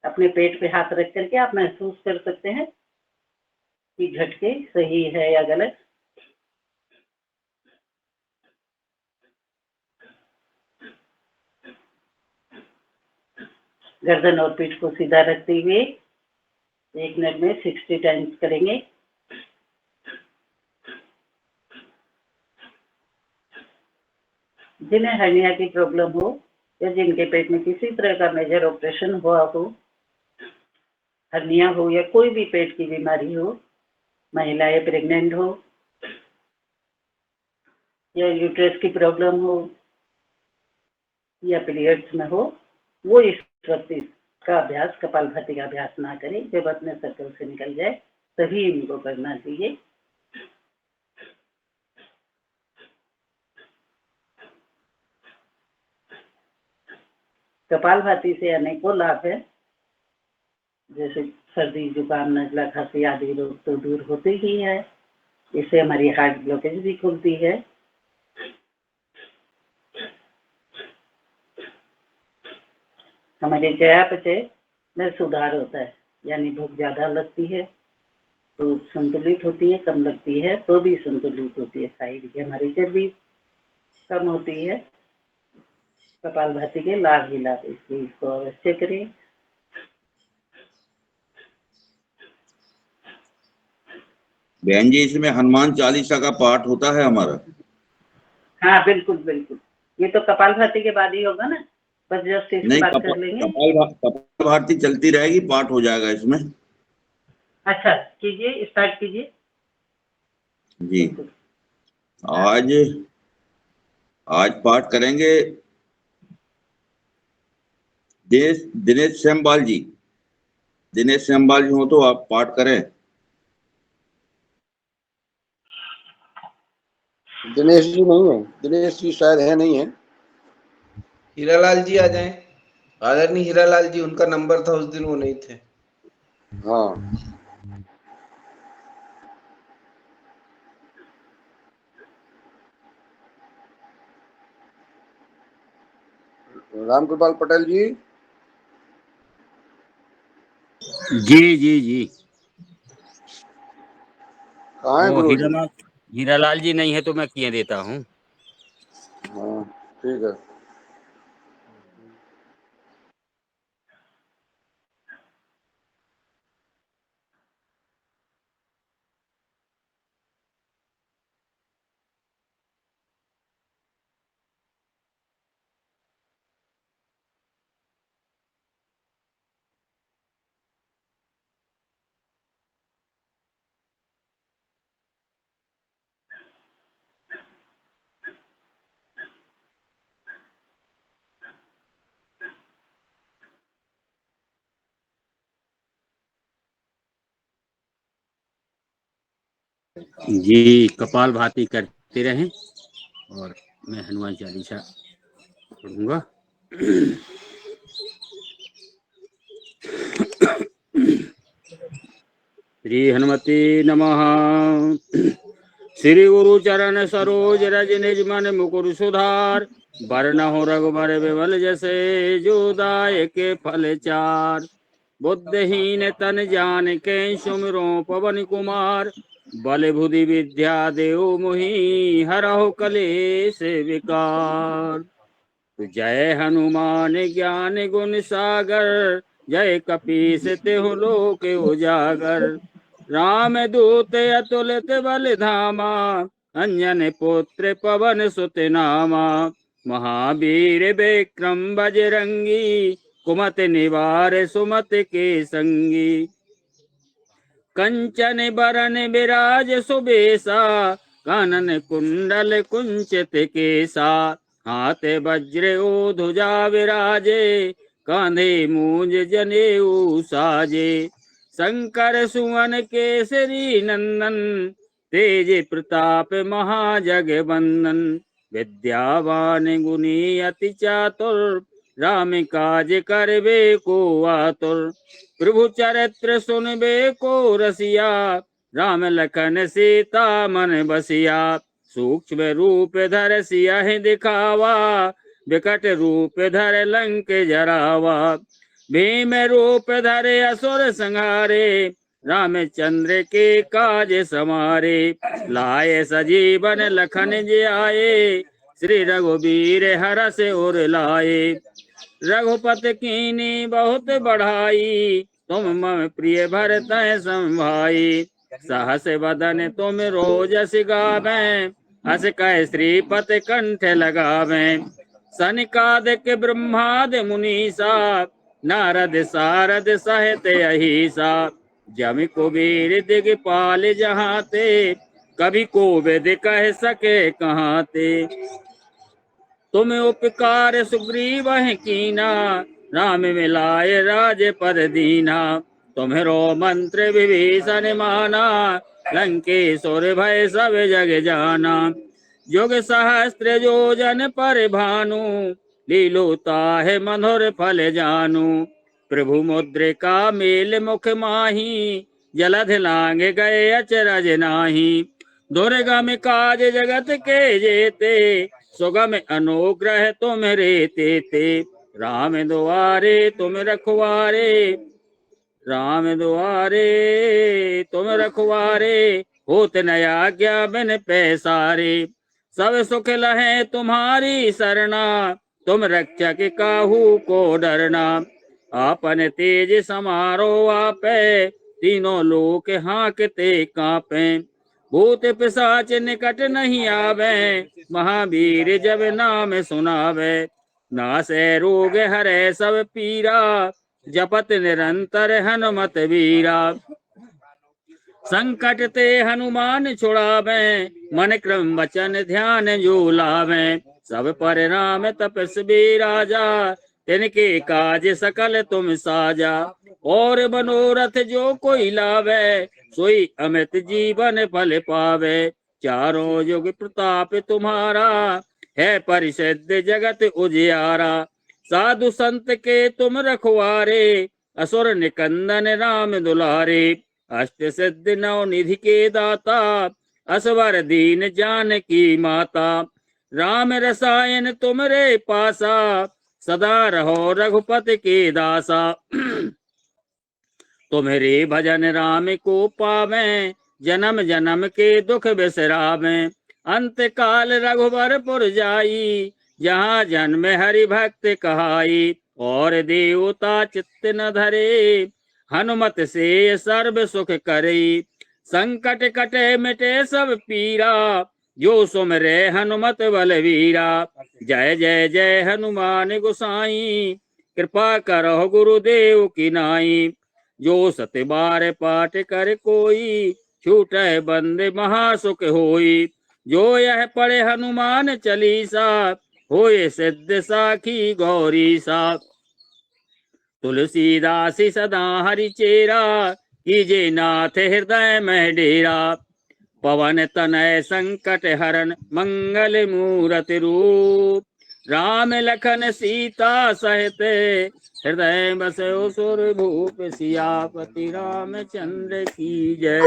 अपने पेट पे हाथ रख करके आप महसूस कर सकते हैं कि झटके सही है या गलत। गर्दन और पीठ को सीधा रखते हुए 1 मिनट में 60 टाइम्स करेंगे। जिन्हें हर्निया की प्रॉब्लम हो या जिनके पेट में किसी तरह का मेजर ऑपरेशन हुआ हो, हर्निया हो या कोई भी पेट की बीमारी हो, महिलाएं प्रेग्नेंट हो या यूट्रस की प्रॉब्लम हो या पीरियड्स में हो, वो इस वक्त इसका अभ्यास, कपालभाति का अभ्यास ना करें। जब अपने सर्कल से निकल जाए तभी इनको करना चाहिए। कपालभाति से अनेकों लाभ है, जैसे सर्दी जुकाम नजला खांसी आदि रोग तो दूर होते ही है। इससे हमारी हार्ट ब्लॉकेज भी खुलती है। हमारे चयापचय में सुधार होता है, यानी भूख ज्यादा लगती है तो संतुलित होती है, कम लगती है तो भी संतुलित होती है। शारीरिक हमारी चर्बी कम होती है। कपालभाति के लाभ ही लाभ, इसलिए इसको अवश्य करें। बहन जी, इसमें हनुमान चालीसा का पाठ होता है हमारा? हाँ बिल्कुल बिल्कुल, ये तो कपालभाति के बाद ही होगा ना, बस जस्ट इसके नहीं, बाद कर लेंगे। कपाल भारती चलती रहेगी, पाठ हो जाएगा इसमें। अच्छा कीजिए, स्टार्ट कीजिए जी। आज पाठ करेंगे दिनेश श्यामबाल जी। दिनेश श्यामबाल जी हो तो आप पाठ करें। दिनेश जी नहीं है, दिनेश जी शायद है, नहीं है। हीरालाल जी आ जाएं। आदरणीय हीरालाल जी, उनका नंबर था उस दिन, वो नहीं थे। हाँ, रामकृपाल पटेल जी। जी जी जी। कहाँ है गुरु जी? हीरालाल जी नहीं है तो मैं किए देता हूँ। हाँ ठीक है। जी, कपाल भाती करते रहें और मैं हनुमान चालीसा पढ़ूंगा। श्री हनुमते नमः। श्री गुरु चरण सरोज रज निज मन मुकुर सुधार, बरनहु रघुबर विमल जैसे जो दायक फल चार। बुद्धिहीन तन जान के सुमिरो पवन कुमार, बल बुद्धि विद्या देव मोहि हरहु कलेश विकार। जय हनुमान ज्ञान गुण सागर, जय कपीस तिहु लोक उजागर। राम दूत अतुलित बल धामा, अंजन पुत्र पवन सुत नामा। महावीर विक्रम बजरंगी, कुमति निवार सुमत के संगी। कंचन बरन विराज सुबेसा, कानन कुंडल कुंचित केसा। हाथ वज्र ओ ध्वजा विराजे, कांधे मूंज जनेऊ साजे। शंकर सुवन केसरी नंदन, तेज प्रताप महाजगवंदन। विद्यावान गुणी अति चातुर, राम काज करबे को आतुर। प्रभु चरित्र सुनबे को रसिया, राम लखन सीता मन बसिया। सूक्ष्म रूप धर सियहि दिखावा, विकट रूप धर लंक जरावा। भीम रूप धरे असुर संहारे, रामचंद्र के काज समारे। लाए सजीवन लखन जी आए, श्री रघुबीर हरष उर लाए। रघुपति कीनी बहुत बढ़ाई, तुम मम प्रिय भरत सम भाई। सहस बदन तुम रोजस गावें, हस कह श्रीपति कंठ लगावें। सनिकादिक ब्रह्माद मुनीसा, नारद सारद सहित अहिसा। जम कुबेर दिगपाल जहाँ ते, कभी कोविद कह सके कहाँ ते। तुम उपकार सुग्रीव कीना, राम मिलाए राज पद दीना। तुम्हरो मंत्र विभीषण माना, लंकेश्वर भय सब जग जाना। युग सहस्त्र योजन पर भानु, लीलो ताहि मधुर फल जानू। प्रभु मुद्रिका मेल मुख माही, जलधि लांग गए अचरज नाही। दुर्गा में काज जगत के जेते, सुगम अनुग्रह तुम रेते ते। राम दुआरे तुम रखवारे, राम दुआरे तुम रखवारे, होत न आज्ञा बिन पैसारे। सब सुख लहे तुम्हारी सरना, तुम रक्षक काहू को डरना। आपन तेज समारो आपे, तीनों लोक हाँकते कांपे। भूत पिशाच निकट नहीं आवे, महावीर जब नाम सुनावे। नासे रोग हरे सब पीरा, जपत निरंतर हनुमत वीरा। संकट ते हनुमान छुड़ावे, मन क्रम वचन ध्यान जो लावे। सब पर राम तपस्वी राजा, तिनके काज सकल तुम साजा। और मनोरथ जो कोई लावे, सोई अमित जीवन फल पावे। चारों युग प्रताप तुम्हारा, है परिसिद्ध जगत उजियारा। साधु संत के तुम रखवारे, असुर निकंदन राम दुलारे। अष्ट सिद्धि नौ निधि के दाता, असवर दीन जानकी माता। राम रसायन तुमरे पासा, सदा रहो रघुपति के दासा। तुम्हारे भजन राम को पावे, जन्म जन्म के दुख बिसरावे। अंत काल रघुबरपुर जाई, जहाँ जन्म हरि भक्त कहाई। और देवता चित्त न धरे, हनुमत से सर्व सुख करे। संकट कटे मिटे सब पीरा, जो सुमरे हनुमत बलवीरा। जय जय जय हनुमान गोसाई, कृपा करो गुरुदेव की नाई। जो सत बार पाठ कर कोई, छूटे बंदे महासुख होई। जो यह पढ़े हनुमान चालीसा, होए सिद्ध साखी गौरी सा। तुलसीदास सदा हरि चेरा, कीजे नाथ हृदय में डेरा। पवन तनय संकट हरन, मंगल मूरति रूप। राम लखन सीता सहित, हृदय बसो सुर भूप। सियापति रामचंद्र की जय।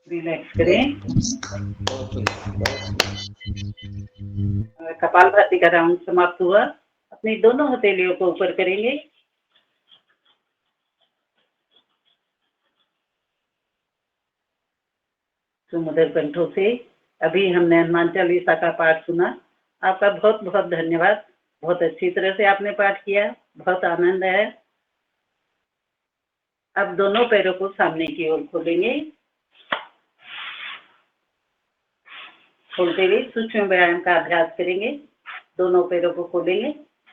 रिलैक्स करें। कपालभाति का राउंड समाप्त हुआ। अपनी दोनों हथेलियों को ऊपर करेंगे। सुमधुर कंठों से अभी हमने हनुमान चालीसा का पाठ सुना। आपका बहुत बहुत धन्यवाद। बहुत अच्छी तरह से आपने पाठ किया, बहुत आनंद है। अब दोनों पैरों को सामने की ओर खोलेंगे। खोलते हुए सूक्ष्म व्यायाम का अभ्यास करेंगे। दोनों पैरों को खोलेंगे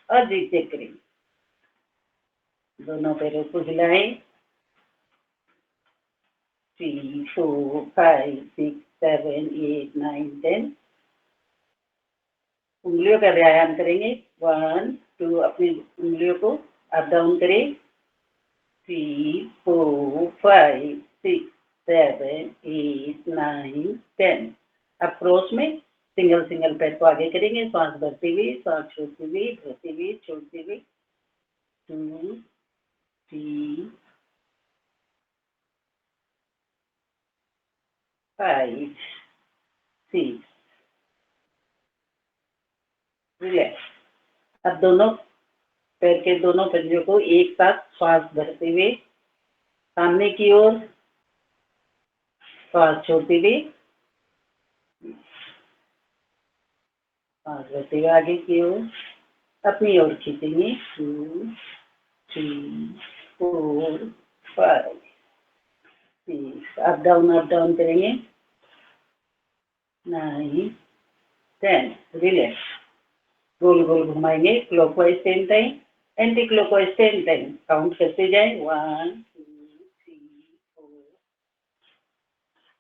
और जी चेक करेंगे। दोनों पैरों को हिलाएं। 3, 4, 5, 6, 7, 8, 9, 10। उंगलियों का व्यायाम करेंगे। 1, 2 अपनी उंगलियों को अप डाउन करें। 3, 4, 5, 6, 7, 8, 9, 10। अब क्रॉस में सिंगल सिंगल पैर को आगे करेंगे। सांस भरते हुए, सांस छोड़ते हुए, भरते हुए, छोड़ते हुए। 2, 3, 5, 6। रिलैक्स। अब दोनों पैर के दोनों पंजों को एक साथ सांस भरते हुए सामने की ओर, सांस छोड़ते हुए, सांस भरते हुए आगे की ओर अपनी ओर खींचेंगे। 2, 3, 4, 5, 6। अप डाउन करेंगे। 9, 10। रिलैक्स। गोल गोल घुमाएंगे। Clockwise 10 time, anti clockwise 10 time. Count करते जाए। 1, 2, 3, 4,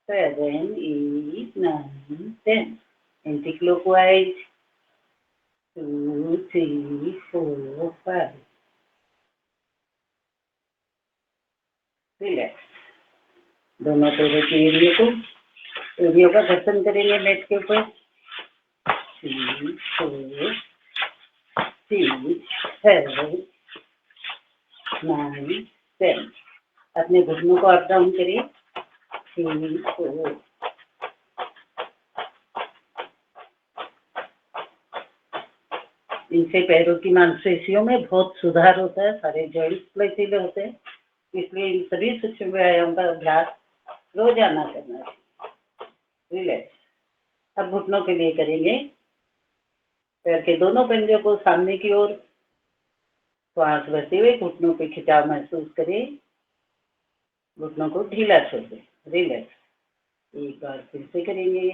7, 8, 9, 10. Anti-clockwise. 2, 3, 4, 5. रिलैक्स। दोनों पैरों के एरियो का घर्षण करेंगे मैट के ऊपर। 3, 4, 6, 7, 9, 10। अपने घुटनों को अप डाउन करिए। 3, 4। इनसे पैरों की मांसपेशियों में बहुत सुधार होता है, सारे जॉइंट्स फ्लेक्सिबल होते हैं, इसलिए इन सभी सूक्ष्म व्यायाम का अभ्यास रोजाना करना चाहिए। रिलैक्स। अब घुटनों के लिए करेंगे। पैर के दोनों पंजों को सामने की ओर, श्वास भरते हुए घुटनों पे खिंचाव महसूस करें। घुटनों को ढीला छोड़ दें। रिलैक्स। एक बार फिर से करेंगे।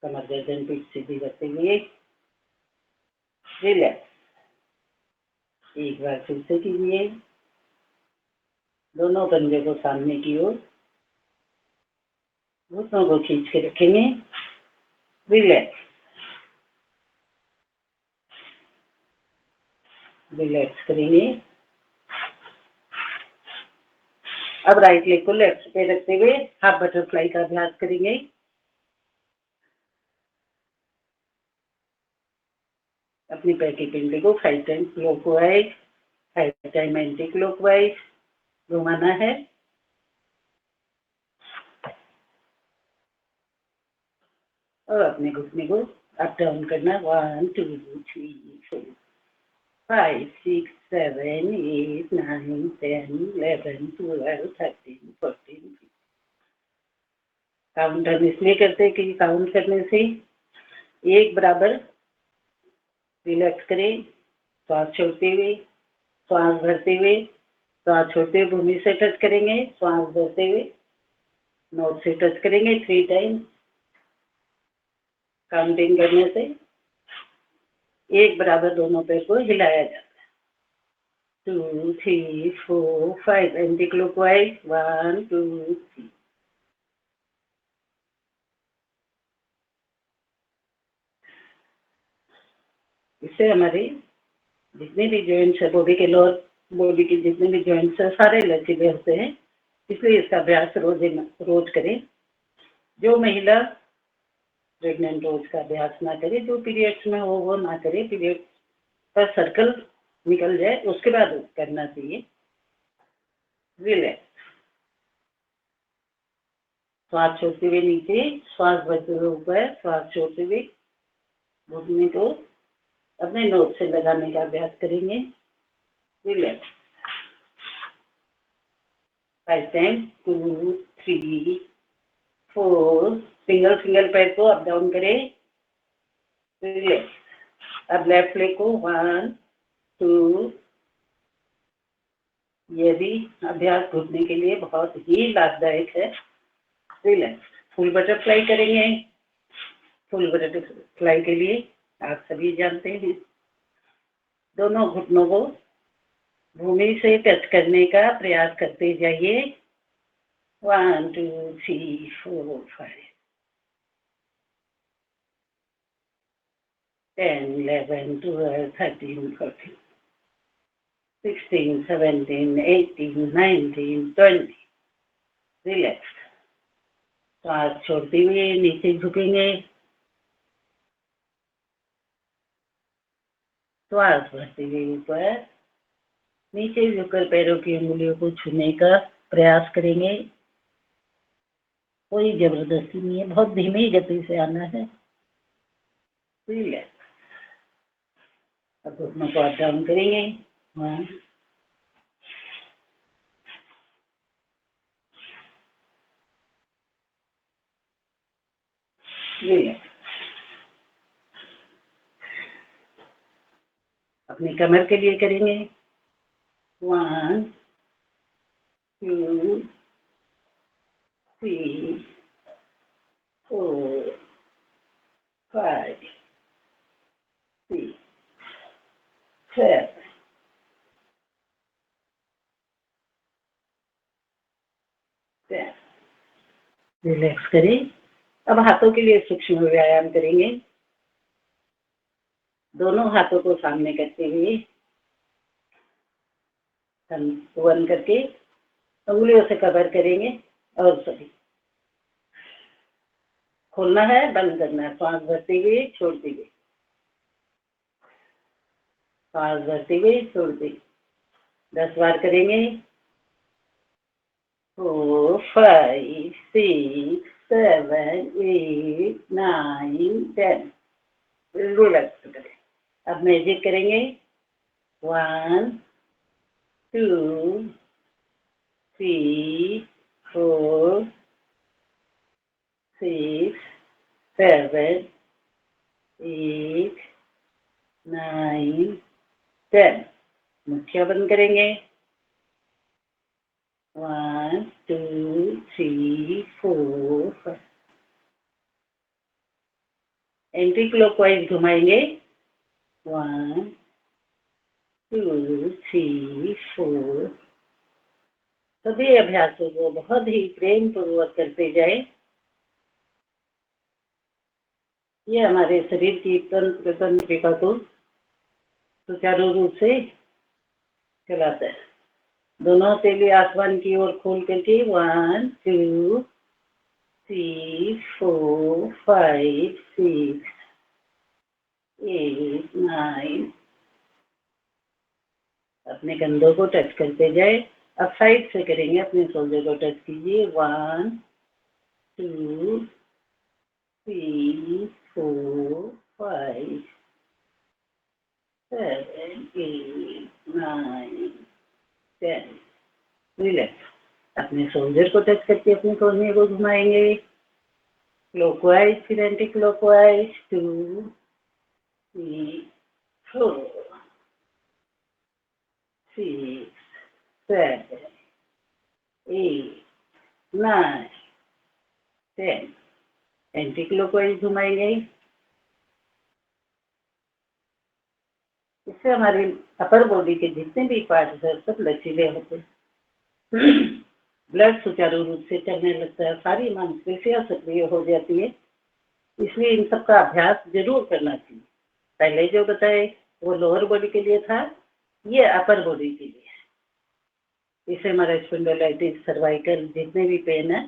कमर गर्दन पीठ सीधी रखते हुए रिलैक्स। एक बार फिर से कीजिए। दोनों पंजे को सामने की ओर, घुटनों को खींच के रखेंगे। रिलैक्स। रिलैक्स करेंगे। अब राइट लेग को लेफ्ट पे रखते हुए हाफ बटरफ्लाई का अभ्यास करेंगे। अपनी पैर की पिंडली को 5 time clockwise, 5 time anti clockwise घुमाना है। और अपने घुटने को अप डाउन करना। 1, 2, 3, 4, 5, 6, 7, 8, 9, 10, 11, 12, 13, 14। काउंट हम इसलिए करते हैं कि काउंट करने से एक बराबर रिलैक्स करें। श्वास छोड़ते हुए, श्वास भरते हुए, श्वास छोड़ते हुए भूमि से टच करेंगे। श्वास भरते हुए नोज से टच करेंगे 3 टाइम। काउंटिंग करने से एक बराबर दोनों पैर को हिलाया जाता है। 2, 3, 4, 5 एंटी क्लॉकवाइज। 1, 2, 3। इससे हमारी जितने भी जॉइंट्स है, बॉडी के लोअर बॉडी के जितने भी जॉइंट्स है, सारे लचीले होते हैं, इसलिए इसका अभ्यास रोज करें। जो महिला प्रेग्नेंट हो उसका अभ्यास ना करे, जो पीरियड्स में हो वो ना करे। पीरियड का सर्कल निकल जाए उसके बाद करना चाहिए। रिलैक्स। श्वास छोड़ते हुए नीचे, श्वास भरते हुए ऊपर, श्वास छोड़ते हुए घुटने को अपने नोज से लगाने का अभ्यास करेंगे। रिलैक्स। 5 टाइम 2, 3, 4। सिंगल पैर को अप डाउन करें। रिलैक्स। अब लेफ्ट लेग को 1, 2। ये भी अभ्यास घुटने के लिए बहुत ही लाभदायक है। रिलैक्स। फुल बटरफ्लाई करेंगे। फुल बटरफ्लाई के लिए आप सभी जानते हैं, दोनों घुटनों को भूमि से टच करने का प्रयास करते जाइए। 1, 2, 3, 4, 5, 10, 11, 12, 13, 14, 16, 17, 18, 19, 20। रिलैक्स। श्वास छोड़ते हुए नीचे झुकेंगे। श्वास भरते हुए ऊपर, नीचे झुककर पैरों की उंगलियों को छूने का प्रयास करेंगे। कोई जबरदस्ती नहीं है, बहुत धीमी गति से आना है। रिलैक्स। अब घुटनों को अप डाउन करेंगे। 1, रिलैक्स। अपनी कमर के लिए करेंगे। 1, 2, 3, 4, 5, 6, 7, 10। रिलैक्स करें। अब हाथों के लिए सूक्ष्म व्यायाम करेंगे। दोनों हाथों को सामने करते हुए हम वन करके उंगलियों से कवर करेंगे और सभी खोलना है, बंद करना है। सांस भरते हुए छोड़ते हुए, सांस भरते हुए छोड़ते हुए 10 बार करेंगे। 4 5 6 7 8 9 10। रिलैक्स करें। अब मैजिक करेंगे। 1 2 3 4 6 7 8 9 10। मुठ्ठियां बंद करेंगे। 1 2 3 4 5। एंटी क्लॉकवाइज घुमाएंगे। 1 2 3 4। सभी अभ्यासों को बहुत ही प्रेम पूर्वक करते जाए। ये हमारे शरीर की तंत्रिका को सुचारू रूप से चलाता है। दोनों हथेली आसमान की ओर खोल करके 1 2 3 4 5 6 8 9। अपने कंधों को टच करते जाए। अब साइड से करेंगे, अपने शोल्डर को टच कीजिए। 1 2 3 4 5 7 8 9 10। रिलैक्स। अपने शोल्डर को टच करके अपने कोहनी को घुमाएंगे क्लॉकवाइज, फिर एंटी क्लॉकवाइज। 2 3 4 6 7 8 9 10। एंटी क्लॉकवाइज घुमाएंगे। इससे हमारे अपर बॉडी के जितने भी पार्ट्स हैं सब लचीले होते हैं। ब्लड सुचारू रूप से चलने लगता है, सारी मांसपेशियां सक्रिय हो जाती है। इसलिए इन सब का अभ्यास जरूर करना चाहिए। पहले जो बताए वो लोअर बॉडी के लिए था, ये अपर बॉडी के लिए है। इससे हमारा स्पॉन्डिलाइटिस, सर्वाइकल जितने भी पेन है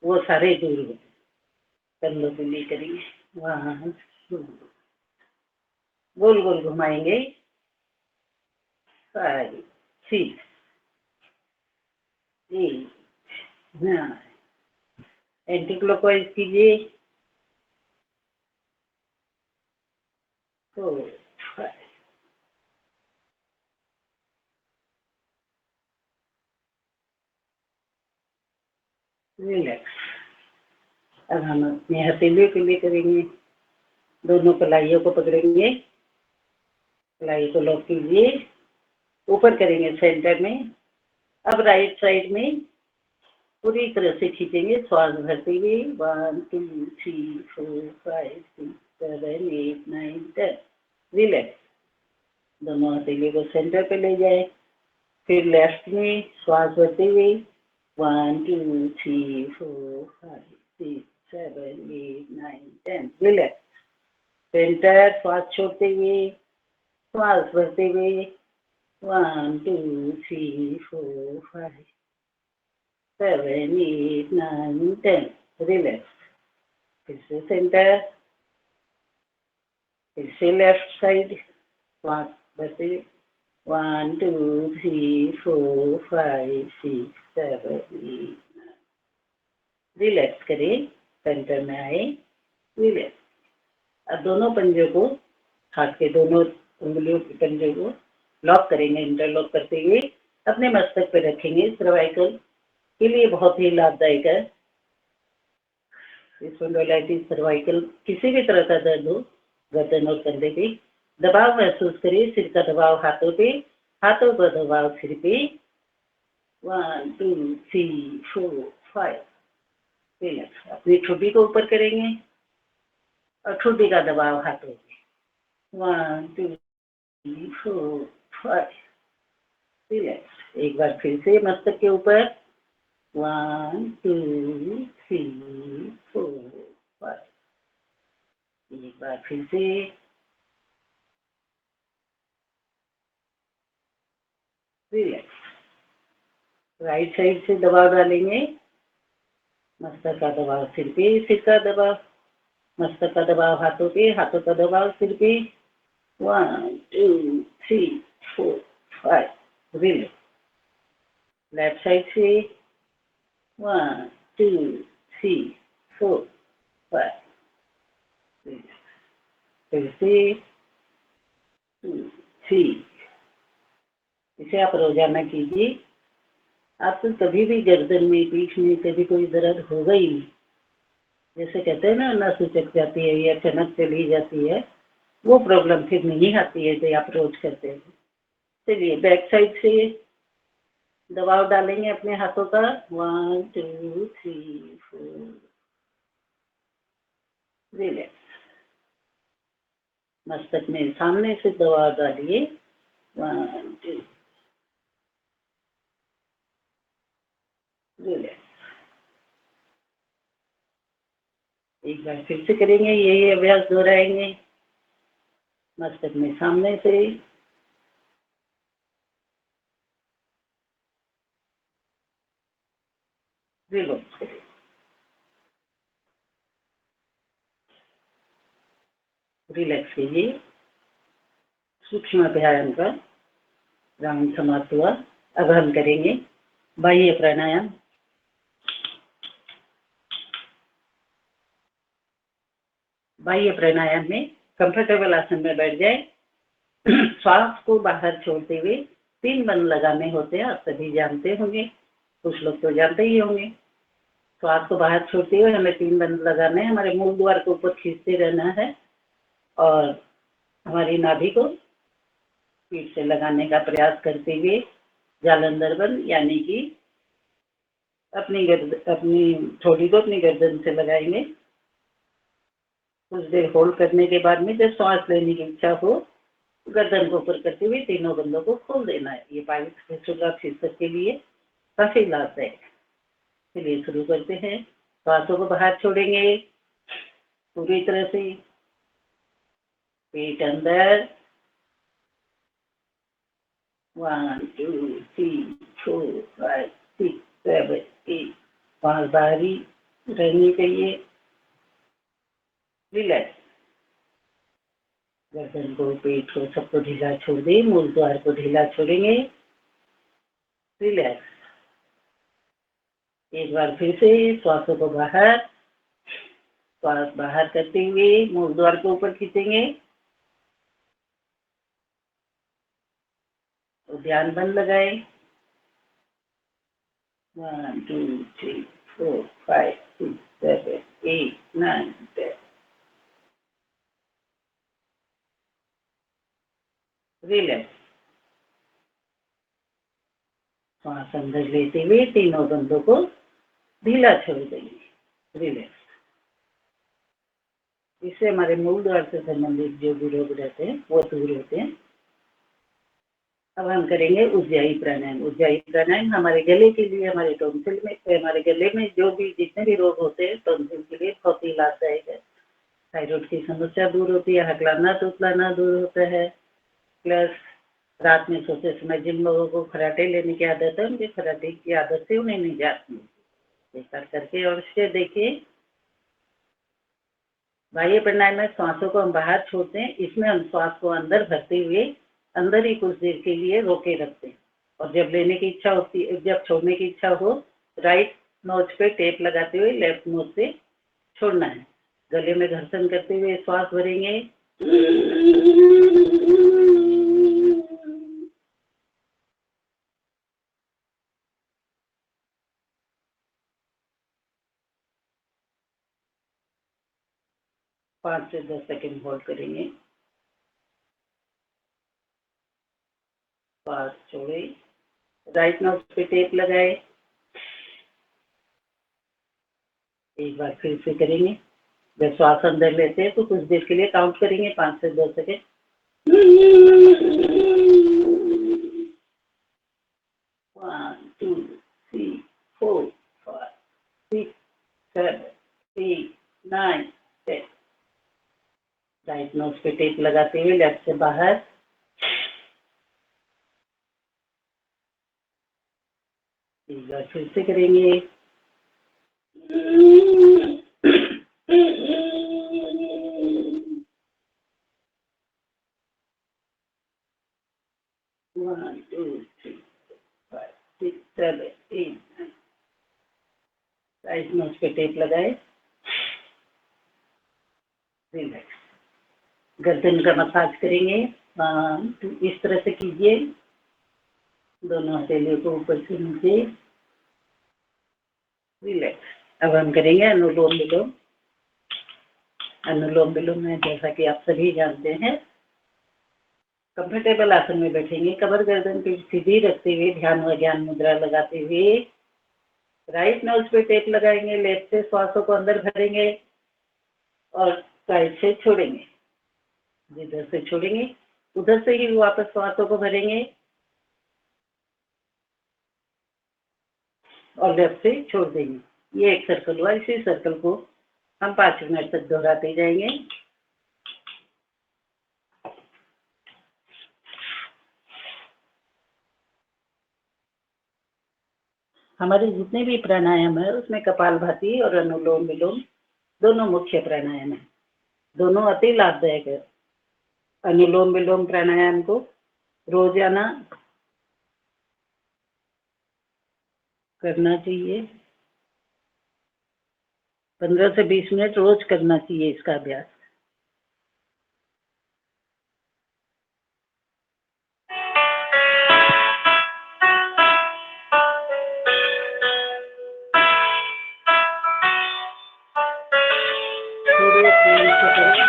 वो सारे दूर होते हैं। कंधों के लिए करेंगे। वहाँ गोल गोल घुमाएंगे। 5 6 8 9। एंटी क्लॉकवाइज कीजिए। 4 5। रिलैक्स। अब हम अपने हथेलियों के लिए करेंगे। दोनों कलाइयों को पकड़ेंगे, कलाई को लॉक कीजिए, ऊपर करेंगे सेंटर में। अब राइट साइड में पूरी तरह से खींचेंगे, श्वास भरते हुए। 1 2 3 4 5 6 7 8 9 10। रिलैक्स। दोनों हथेली को सेंटर पे ले जाए। फिर लेफ्ट में श्वास भरते हुए 1 2 3 4 5 6 7 8 9 10। रिलैक्स। सेंटर। श्वास छोड़ते हुए, श्वास भरते हुए 1 2 3 4 5 7 8 9 10। रिलैक्स। फिर से सेंटर, फिर से लेफ्ट साइड। श्वास भरते हुए 1 2 3 4 5 6 7 8 9। रिलैक्स करें, सेंटर में आए। रिलैक्स। अब दोनों पंजों को, हाथ के दोनों उंगलियों के पंजों को लॉक करेंगे, इंटरलॉक करते हुए अपने मस्तक पर रखेंगे। सर्वाइकल के लिए बहुत ही लाभदायक है। स्पॉन्डिलाइटिस, सर्वाइकल, किसी भी तरह का दर्द हो गर्दन और कंधे पे, दबाव महसूस करिए। सिर का दबाव हाथों पे, हाथों का दबाव सिर पे। 1 2 3 4 5। रिलैक्स। अपनी ठुड्डी को ऊपर करेंगे और ठुड्डी का दबाव हाथों पे। 1 2 3 4 5। रिलैक्स। एक बार फिर से मस्तक के ऊपर। 1 2 3 4 5। एक बार फिर से रिलैक्स। राइट साइड से दबाव डालेंगे, मस्तक का दबाव सिर पे, सिर का दबाव मस्तक का दबाव हाथों पे, हाथों का दबाव सिर पे। 1 2 3 4 5 रिलैक्स। लेफ्ट साइड से 1 2 3 4 5 रिलैक्स। फिर से 2 3। इसे आप रोजाना कीजिए। आपको कभी भी गर्दन में, पीठ में कभी कोई दर्द होगा ही नहीं। जैसे कहते हैं ना, नस उचक जाती है या चनक चली जाती है, वो प्रॉब्लम फिर नहीं आती है जो आप रोज करते हैं। चलिए बैक साइड से दबाव डालेंगे अपने हाथों का। 1 2 3 4 रिलैक्स। मस्तक में सामने से दबाव डालिए। 1 2 रिलैक्स। एक बार फिर से करेंगे, यही अभ्यास दोहराएंगे। मस्तक में सामने से रिलैक्स करें। रिलैक्स कीजिए। सूक्ष्म व्यायाम का राउंड समाप्त हुआ। अब हम करेंगे बाह्य प्राणायाम। बाह्य प्राणायाम में कंफर्टेबल आसन में बैठ जाए। श्वास को बाहर छोड़ते हुए 3 बंद लगाने होते हैं, आप सभी जानते होंगे, कुछ लोग तो जानते ही होंगे। श्वास को बाहर छोड़ते हुए हमें 3 बंद लगाने हैं। हमारे मूल द्वार को ऊपर खींचते रहना है और हमारी नाभि को पीठ से लगाने का प्रयास करते हुए जालंधर बंद, यानी कि अपनी ठोड़ी को अपनी गर्दन से लगाएंगे। कुछ देर होल्ड करने के बाद में जब सांस लेने की इच्छा हो, गर्दन को ऊपर करते हुए तीनों बंदों को खोल देना है। ये 22 फीसद के लिए काफी लाभदायक है। चलिए शुरू करते हैं। सांसों को बाहर छोड़ेंगे पूरी तरह से। पेट अंदर। 1 2 3 4 5 6 7 8। 5 बारी रहनी चाहिए। रिलैक्स। गर्दन को, पेट को, सबको ढीला छोड़ दें। मूल द्वार को ढीला छोड़ेंगे। रिलैक्स। एक बार फिर से श्वासों को बाहर, श्वास बाहर करते हुए मूल द्वार को ऊपर खींचेंगे। तो ध्यान बंद लगाए। 1 2 3 4 5 6 7 8 9 10। रिलैक्स। श्वास अंदर लेते हुए तीनों बंदों को ढीला छोड़ देंगे। रिलैक्स। इससे हमारे मूल द्वार से संबंधित जो भी रोग रहते हैं वो दूर होते हैं। अब हम करेंगे उज्जाई प्राणायाम। उज्जाई प्राणायाम हमारे गले के लिए, हमारे टॉन्सिल में, हमारे गले में जो भी जितने भी रोग होते हैं टॉन्सिल के लिए बहुत ही लाभदायक है। थायराइड की समस्या दूर होती है, हकलाना तुतलाना दूर होता है। प्लस रात में सोते समय जिन लोगों को खराटे लेने की आदत है, उनके खराटे की आदत से उन्हें निजात मिलती है। करके और उससे देखिए, बाह्य प्राणायाम में श्वासों को हम बाहर छोड़ते हैं। इसमें हम श्वास को अंदर भरते हुए अंदर ही कुछ देर के लिए रोके रखते हैं, और जब लेने की इच्छा होती है, जब छोड़ने की इच्छा हो, राइट नोज पे टेप लगाते हुए लेफ्ट नोज से छोड़ना है। गले में घर्षण करते हुए श्वास भरेंगे। 5 से 10 सेकंड होल्ड करेंगे। श्वास छोड़े, राइट नोज पे टेप लगाए। एक बार फिर से करेंगे। जब श्वास अंदर लेते हैं तो कुछ देर के लिए काउंट करेंगे, 5 से 10 सेकंड। 1 2 3 4 5 6 पे टेप लगाते हुए लेफ्ट से बाहर। एक बार फिर से करेंगे। One, 2, 3, 5, 6, 7, 8, 9। साइड में उस पे टेप लगाए। रिलैक्स। गर्दन का मसाज करेंगे। 1, 2, इस तरह से कीजिए। दोनों हथेलियों को ऊपर से नीचे। रिलैक्स। अब हम करेंगे अनुलोम विलोम। अनुलोम विलोम में जैसा कि आप सभी जानते हैं, कंफर्टेबल आसन में बैठेंगे। कमर गर्दन पे सीधी रखते हुए ध्यान व ज्ञान मुद्रा लगाते हुए राइट नोज पे टेप लगाएंगे। लेफ्ट से श्वासों को अंदर भरेंगे और साइड से छोड़ेंगे। जिधर से छोड़ेंगे उधर से ही वापस श्वासों को भरेंगे और लेफ्ट से छोड़ देंगे। ये एक सर्कल हुआ। इसी सर्कल को हम 5 मिनट तक दोहराते जाएंगे। हमारे जितने भी प्राणायाम है उसमें कपालभाति और अनुलोम विलोम दोनों मुख्य प्राणायाम है। दोनों अति लाभदायक है। अनुलोम विलोम प्राणायाम को रोजाना करना चाहिए। 15 से 20 मिनट रोज करना चाहिए इसका अभ्यास। थोड़े तेल से करें।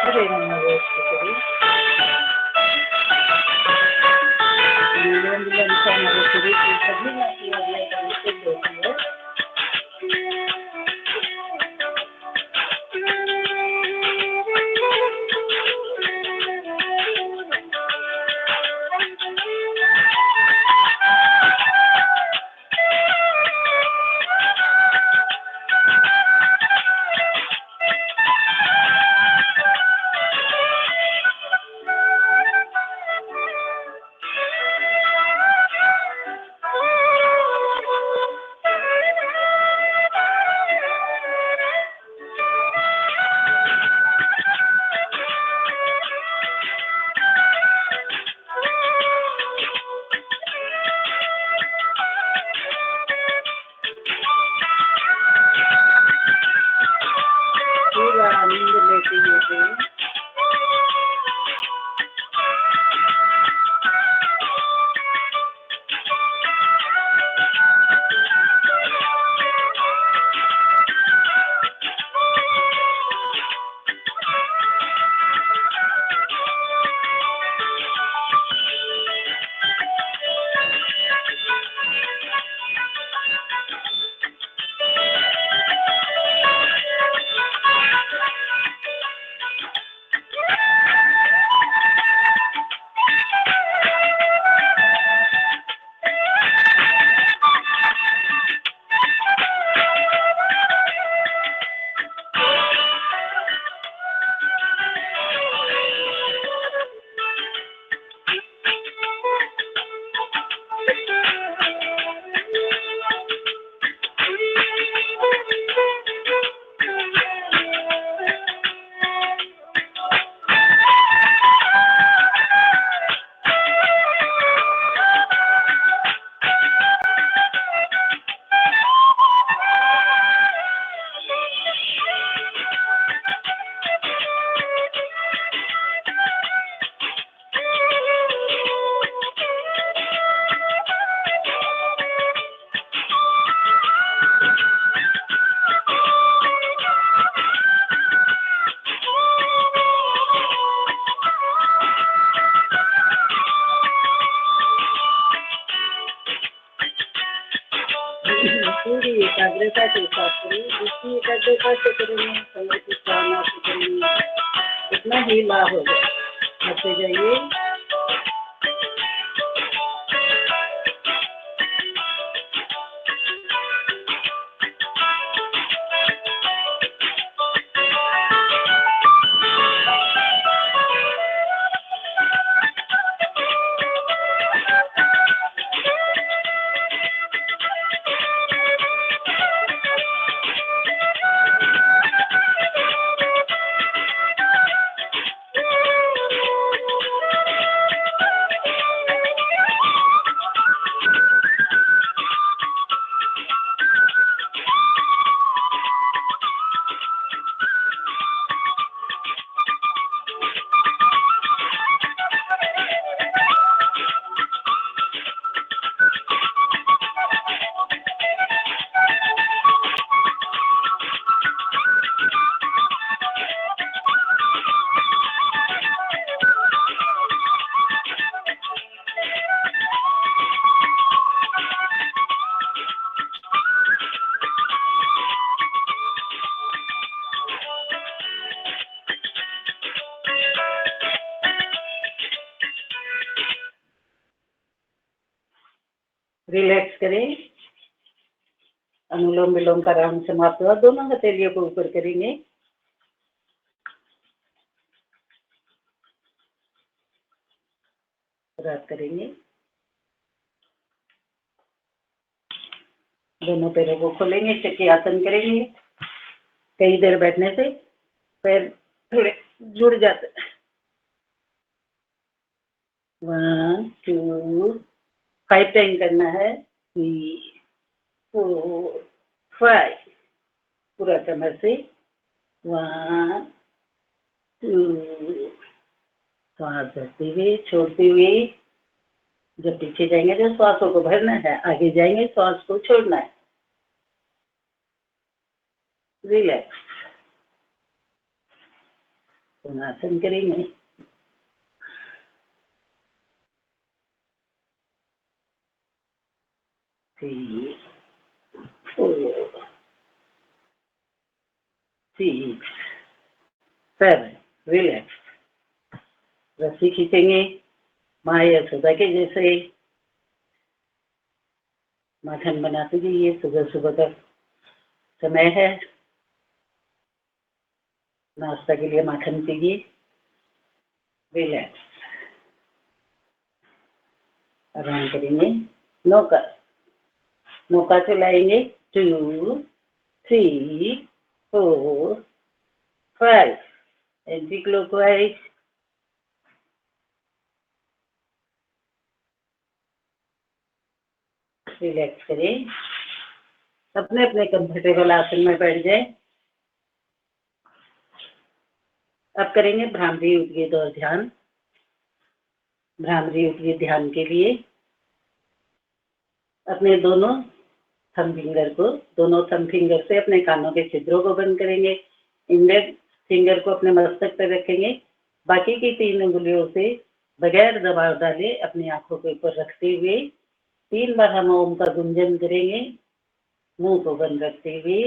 थोड़े रोज से करें। अनुलोम विलोम से हमारे शरीर की सभी नाड़ियां तंदुरुस्त होती है। पूरा आनंद लेते हुए करें। करते कैसे करेंगे, समय की सामना से करेंगे, इतना ही लाभ हो जाए। आते जाइए। रिलैक्स करें। अनुलोम विलोम का राउंड समाप्त हुआ। दोनों हथेलियों को ऊपर करेंगे। रात करेंगे। दोनों पैरों को खोलेंगे, चक्की आसन करेंगे। कई देर बैठने से पैर थोड़े जुड़ जाते हैं। 1 2 5 टाइम करना है। 3 4 5 पूरा कमर से। 1 2 श्वास भरते हुए छोड़ते हुए। जब पीछे जाएंगे तो श्वासों को भरना है, आगे जाएंगे श्वास को छोड़ना है। रिलैक्स। आसन करेंगे। Three, 4, 6, 7, relax. रस्सी खींचेंगे माँ यशोदा के जैसे। माखन बनाते जाइए। सुबह सुबह का समय है, नाश्ता के लिए माखन पीजिए। रिलैक्स। आराम करेंगे। नौका चलाएंगे। 2 3 4 5 एंटी क्लॉकवाइज। रिलैक्स करें। अपने अपने कंफर्टेबल आसन में बैठ जाए। अब करेंगे भ्रामरी उद्गीत और ध्यान। भ्रामरी उद्गीत ध्यान के लिए अपने दोनों थंब फिंगर से अपने कानों के छिद्रों को बंद करेंगे। इंडेक्स फिंगर को अपने मस्तक पर रखेंगे। बाकी की 3 उंगलियों से बगैर दबाव डाले अपनी आंखों के ऊपर रखते हुए 3 बार हम ओम का गुंजन करेंगे। मुंह को बंद रखते हुए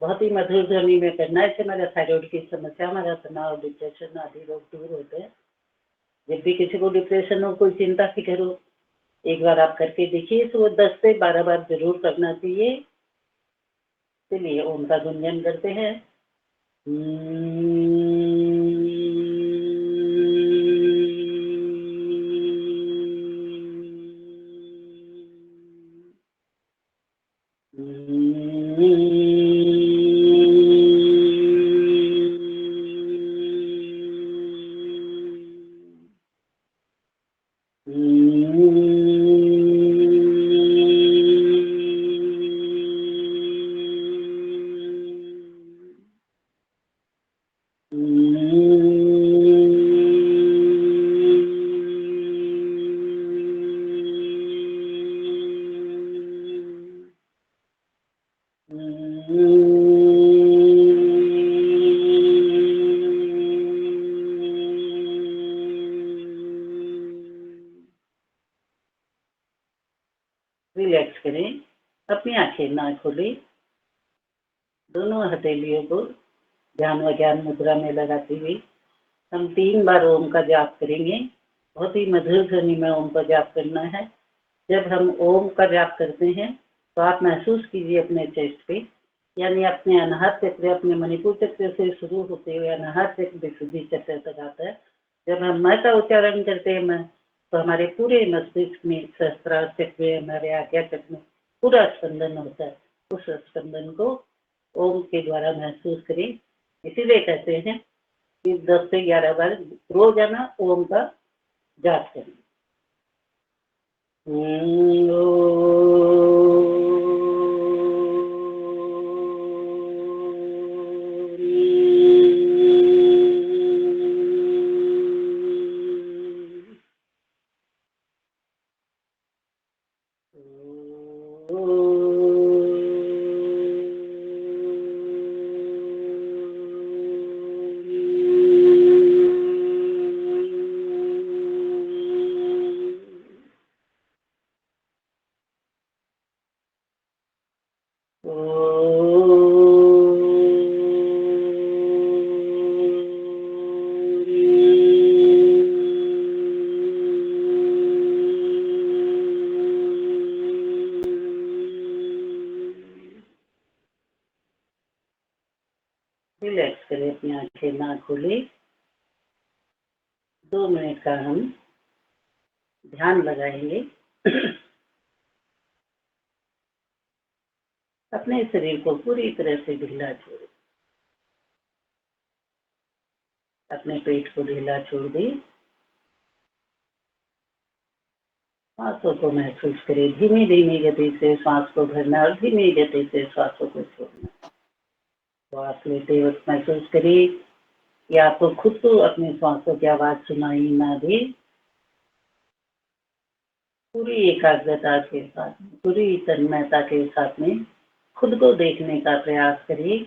बहुत ही मधुर ध्वनि में करना है। इससे हमारा थायराइड की समस्या, हमारा तनाव, डिप्रेशन आदि रोग दूर होते हैं। जब भी किसी को डिप्रेशन हो, कोई चिंता फिक्र हो, एक बार आप करके देखिए। इसको 10 से 12 बार जरूर करना चाहिए। चलिए ओम का गुंजन करते हैं। रिलैक्स करें। अपनी आंखें ना खोलें। दोनों हथेलियों को ध्यान व ज्ञान मुद्रा में लगाते हुए हम 3 बार ओम का जाप करेंगे। बहुत ही मधुर ध्वनि में ओम का जाप करना है। जब हम ओम का जाप करते हैं तो आप महसूस कीजिए अपने चेस्ट पे, यानी अपने अनाहत चक्र, अपने मणिपुर चक्र से शुरू होते हुए अनाहत चक्र विशुद्धि चक्र तक आता है। जब हम म का उच्चारण करते हैं म, तो हमारे पूरे मस्तिष्क में, सहस्त्रार चक्र, हमारे आज्ञा चक्र में पूरा स्पंदन होता है। उस स्पंदन को ओम के द्वारा महसूस करें। इसीलिए कहते हैं कि 10 से 11 बार रोजाना ओम का जाप करें। रिलैक्स करें, अपनी आंखें ना खोले। 2 मिनट का हम ध्यान लगाएंगे। अपने शरीर को पूरी तरह से ढीला छोड़े, अपने पेट को ढीला छोड़ दें। सांसों को महसूस करें, धीमी धीमी गति से सांस को भरना और धीमी गति से सांसों को छोड़ना। श्वास लेते वक्त महसूस करिए कि आपको खुद को अपनी सांसों की आवाज सुनाई ना दे। पूरी एकाग्रता के साथ, पूरी तन्मयता के साथ में खुद को देखने का प्रयास करिए।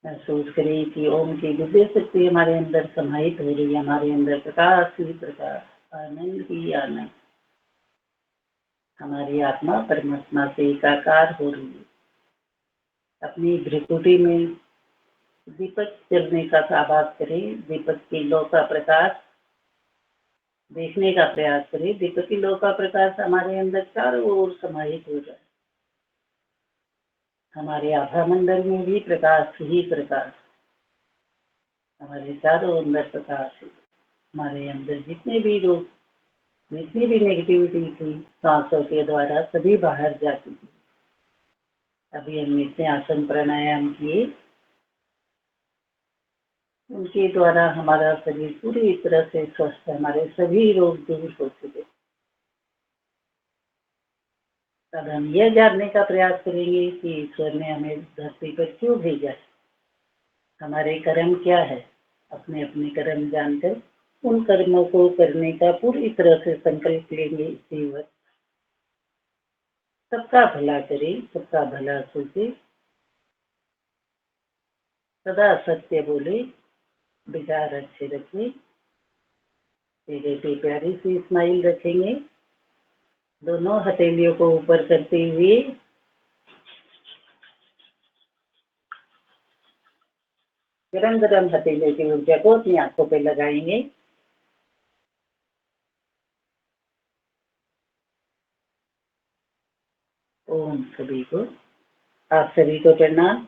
महसूस करिए कि ओम की दिव्य शक्ति हमारे अंदर समाहित हो रही है। हमारे अंदर प्रकाश ही प्रकाश, आनंद ही आनंद। हमारी आत्मा परमात्मा से एकाकार हो रही है। अपनी भ्रिकुटी में दीपक जलने का आभास करें। दीपक की लौ का प्रकाश देखने का प्रयास करें। दीपक की लौ का प्रकाश हमारे अंदर चारों ओर समाहित हो जाए। हमारे आभा मंडल में भी प्रकाश ही प्रकाश, हमारे चारों अंदर प्रकाश है। हमारे अंदर जितने भी रोग, जितनी भी नेगेटिविटी थी सांसों के द्वारा सभी बाहर जाती थी। अभी हम इतने आसन प्राणायाम किए, उनके द्वारा हमारा शरीर पूरी तरह से स्वस्थ है। हमारे सभी रोग दूर हो चुके। तब हम यह जानने का प्रयास करेंगे कि ईश्वर ने हमें धरती पर क्यों भेजा है, हमारे कर्म क्या है। अपने अपने कर्म जानकर उन कर्मों को करने का पूरी तरह से संकल्प लेंगे। इसी वक्त सबका भला करें, सबका भला सोचे, सदा सत्य बोले, विचार अच्छे रखें। चेहरे पे प्यारी सी स्माइल रखेंगे। दोनों हथेलियों को ऊपर करते हुए गरम गरम हथेलियों की ऊर्जा को अपनी आंखों पे लगाएंगे। ओम सभी को, आप सभी को प्रणाम।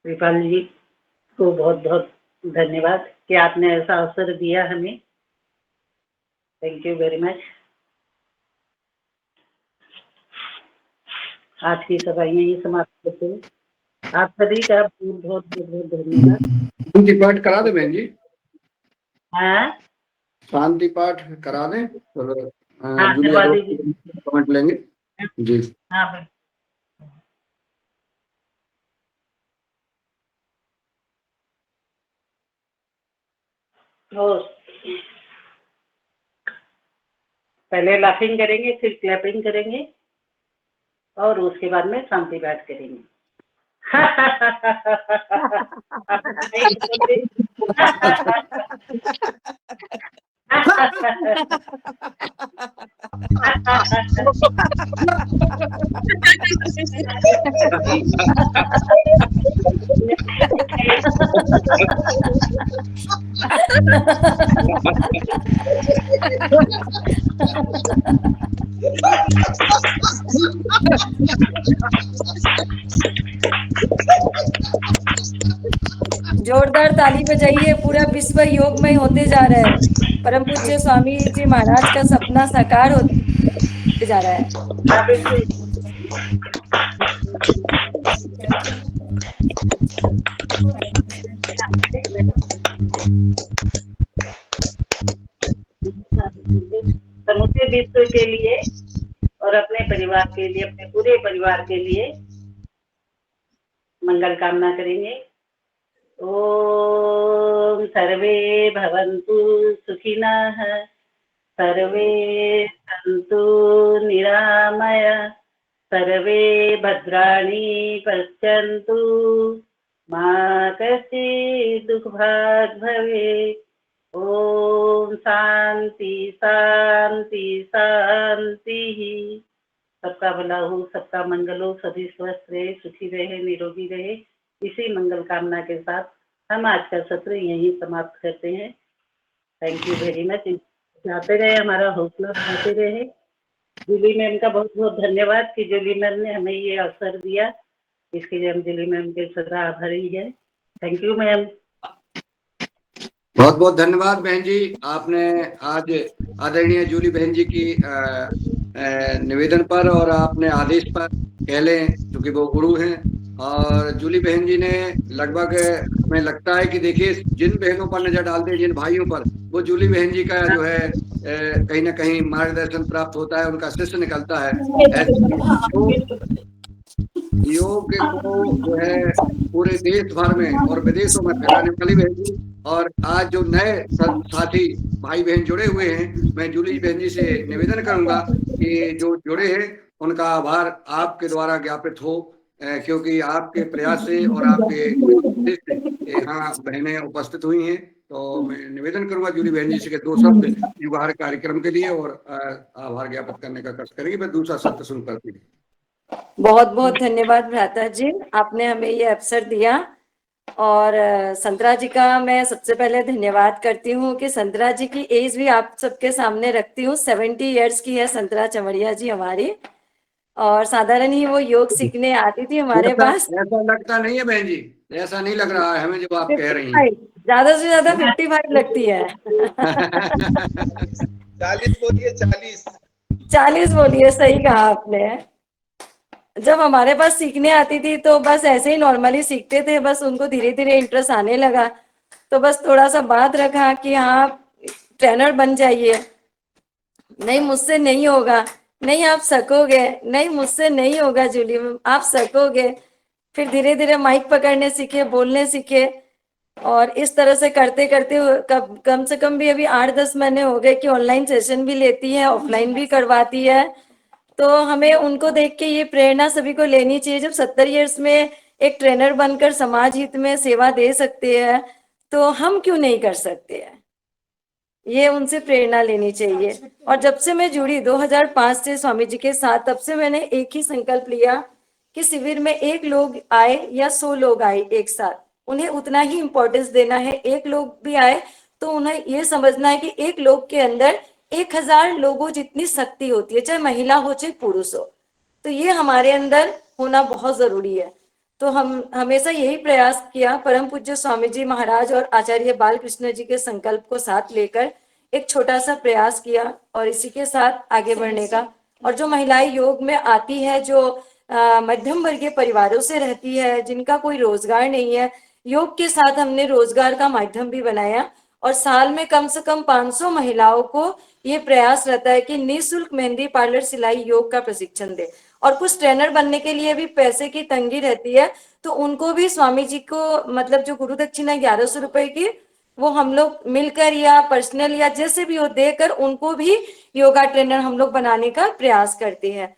कृपाल जी को बहुत बहुत धन्यवाद कि आपने ऐसा अवसर दिया हमें। Thank you very much. आज की सभा यही समाप्त करते हैं। आप सभी का बहुत बहुत बहुत धन्यवाद। शांति पाठ करा दे बहन जी। हाँ शांति पाठ करा दें तो हाँ, जूलिया करवा रोज दीजिए। कमेंट लेंगे जी। हाँ भाई। और पहले लाफिंग करेंगे, फिर क्लैपिंग करेंगे और उसके बाद में शांति पाठ करेंगे। जोरदार ताली बजाइए, पूरा विश्व योगमय होते जा रहा है। परम पूज्य स्वामी जी महाराज का सपना साकार होते जा रहा है। हाँ, बिल्कुल। समूचे विश्व के लिए और अपने परिवार के लिए, अपने पूरे परिवार के लिए मंगल कामना करेंगे। ओम सर्वे भवन्तु सुखिनः, सर्वे सन्तु निरामय, सर्वे भद्राणि पश्यन्तु, मा कश्चित् दुःखभाग् भवेत्। ओम शांति शांति शांति। सबका भला हो, सबका मंगल हो, सभी स्वस्थ रहे, सुखी रहे, निरोगी रहे। इसी मंगल कामना के साथ हम आज का सत्र यहीं समाप्त करते हैं। Thank you very much. जाते रहे, हमारा हौसला बढ़ाते रहे। जूली मैम का बहुत बहुत धन्यवाद कि जूली मैम ने हमें ये अवसर दिया, इसके लिए हम जूली मैम के सदा आभारी है। Thank you ma'am. बहुत बहुत धन्यवाद बहन जी। आपने आज आदरणीय जूली बहन जी की निवेदन पर और आपने आदेश पर कह लें, क्योंकि वो गुरु हैं, और जूली बहन जी ने लगभग, हमें लगता है कि देखिए जिन बहनों पर नजर डालते हैं, जिन भाइयों पर, वो जूली बहन जी का जो है कहीं ना कहीं मार्गदर्शन प्राप्त होता है, उनका शिष्य निकलता है। योग को जो है पूरे देश भर में और विदेशों में फैलाने वाली बहन जी, और आज जो नए साथी भाई बहन जुड़े हुए हैं, मैं जूली बहन जी से निवेदन करूंगा कि जो जुड़े हैं उनका आभार आपके द्वारा ज्ञापित हो, क्योंकि आपके प्रयास से और आपके यहाँ बहनें उपस्थित हुई हैं। तो मैं निवेदन करूंगा जूली बहन जी से कि 2 शब्द युवाहार कार्यक्रम के लिए और आभार ज्ञापित करने का कष्ट करेंगे। मैं दूसरा सत्र शुरू करती हूँ। बहुत बहुत धन्यवाद भ्राता जी, आपने हमें ये अवसर दिया। और संतरा जी का मैं सबसे पहले धन्यवाद करती हूँ कि संतरा जी की एज भी आप सबके सामने रखती हूँ। 70 इयर्स की है संतरा चमड़िया जी हमारी, और साधारण ही वो योग सीखने आती थी हमारे पास। ऐसा लगता नहीं है बहन जी, ऐसा नहीं लग रहा है हमें जब आप कह रही हैं। ज्यादा से ज्यादा 55 लगती है। 40 बोलिए, 40 बोलिए, सही कहा आपने। जब हमारे पास सीखने आती थी तो बस ऐसे ही नॉर्मली सीखते थे, बस उनको धीरे धीरे इंटरेस्ट आने लगा, तो बस थोड़ा सा बात रखा कि हाँ ट्रेनर बन जाइए। नहीं मुझसे नहीं होगा, नहीं आप सकोगे, नहीं मुझसे नहीं होगा जूली आप सकोगे। फिर धीरे धीरे माइक पकड़ने सीखे, बोलने सीखे, और इस तरह से करते करते कम से कम भी अभी 8-10 महीने हो गए कि ऑनलाइन सेशन भी लेती है, ऑफलाइन भी करवाती है। तो हमें उनको देख के ये प्रेरणा सभी को लेनी चाहिए। जब 70 इयर्स में एक ट्रेनर बनकर समाज हित में सेवा दे सकते हैं, तो हम क्यों नहीं कर सकते हैं? ये उनसे प्रेरणा लेनी चाहिए। और जब से मैं जुड़ी 2005 से स्वामी जी के साथ, तब से मैंने एक ही संकल्प लिया कि शिविर में 1 लोग आए या 100 लोग आए एक साथ, उन्हें उतना ही इम्पोर्टेंस देना है। 1 लोग भी आए तो उन्हें ये समझना है कि 1 लोग के अंदर 1000 लोगों जितनी शक्ति होती है, चाहे महिला हो चाहे पुरुष हो। तो ये हमारे अंदर होना बहुत जरूरी है। तो हम हमेशा यही प्रयास किया, परम पूज्य स्वामी जी महाराज और आचार्य बालकृष्ण जी के संकल्प को साथ लेकर एक छोटा सा प्रयास किया, और इसी के साथ आगे बढ़ने का। और जो महिलाएं योग में आती है, जो मध्यम वर्गीय परिवारों से रहती है, जिनका कोई रोजगार नहीं है, योग के साथ हमने रोजगार का माध्यम भी बनाया। और साल में कम से कम 500 महिलाओं को ये प्रयास रहता है कि निःशुल्क मेहंदी पार्लर सिलाई योग का प्रशिक्षण दे। और कुछ ट्रेनर बनने के लिए भी पैसे की तंगी रहती है, तो उनको भी स्वामी जी को मतलब जो गुरु दक्षिणा 1100 रुपए की, वो हम लोग मिलकर या पर्सनल या जैसे भी हो देकर उनको भी योगा ट्रेनर हम लोग बनाने का प्रयास करते हैं।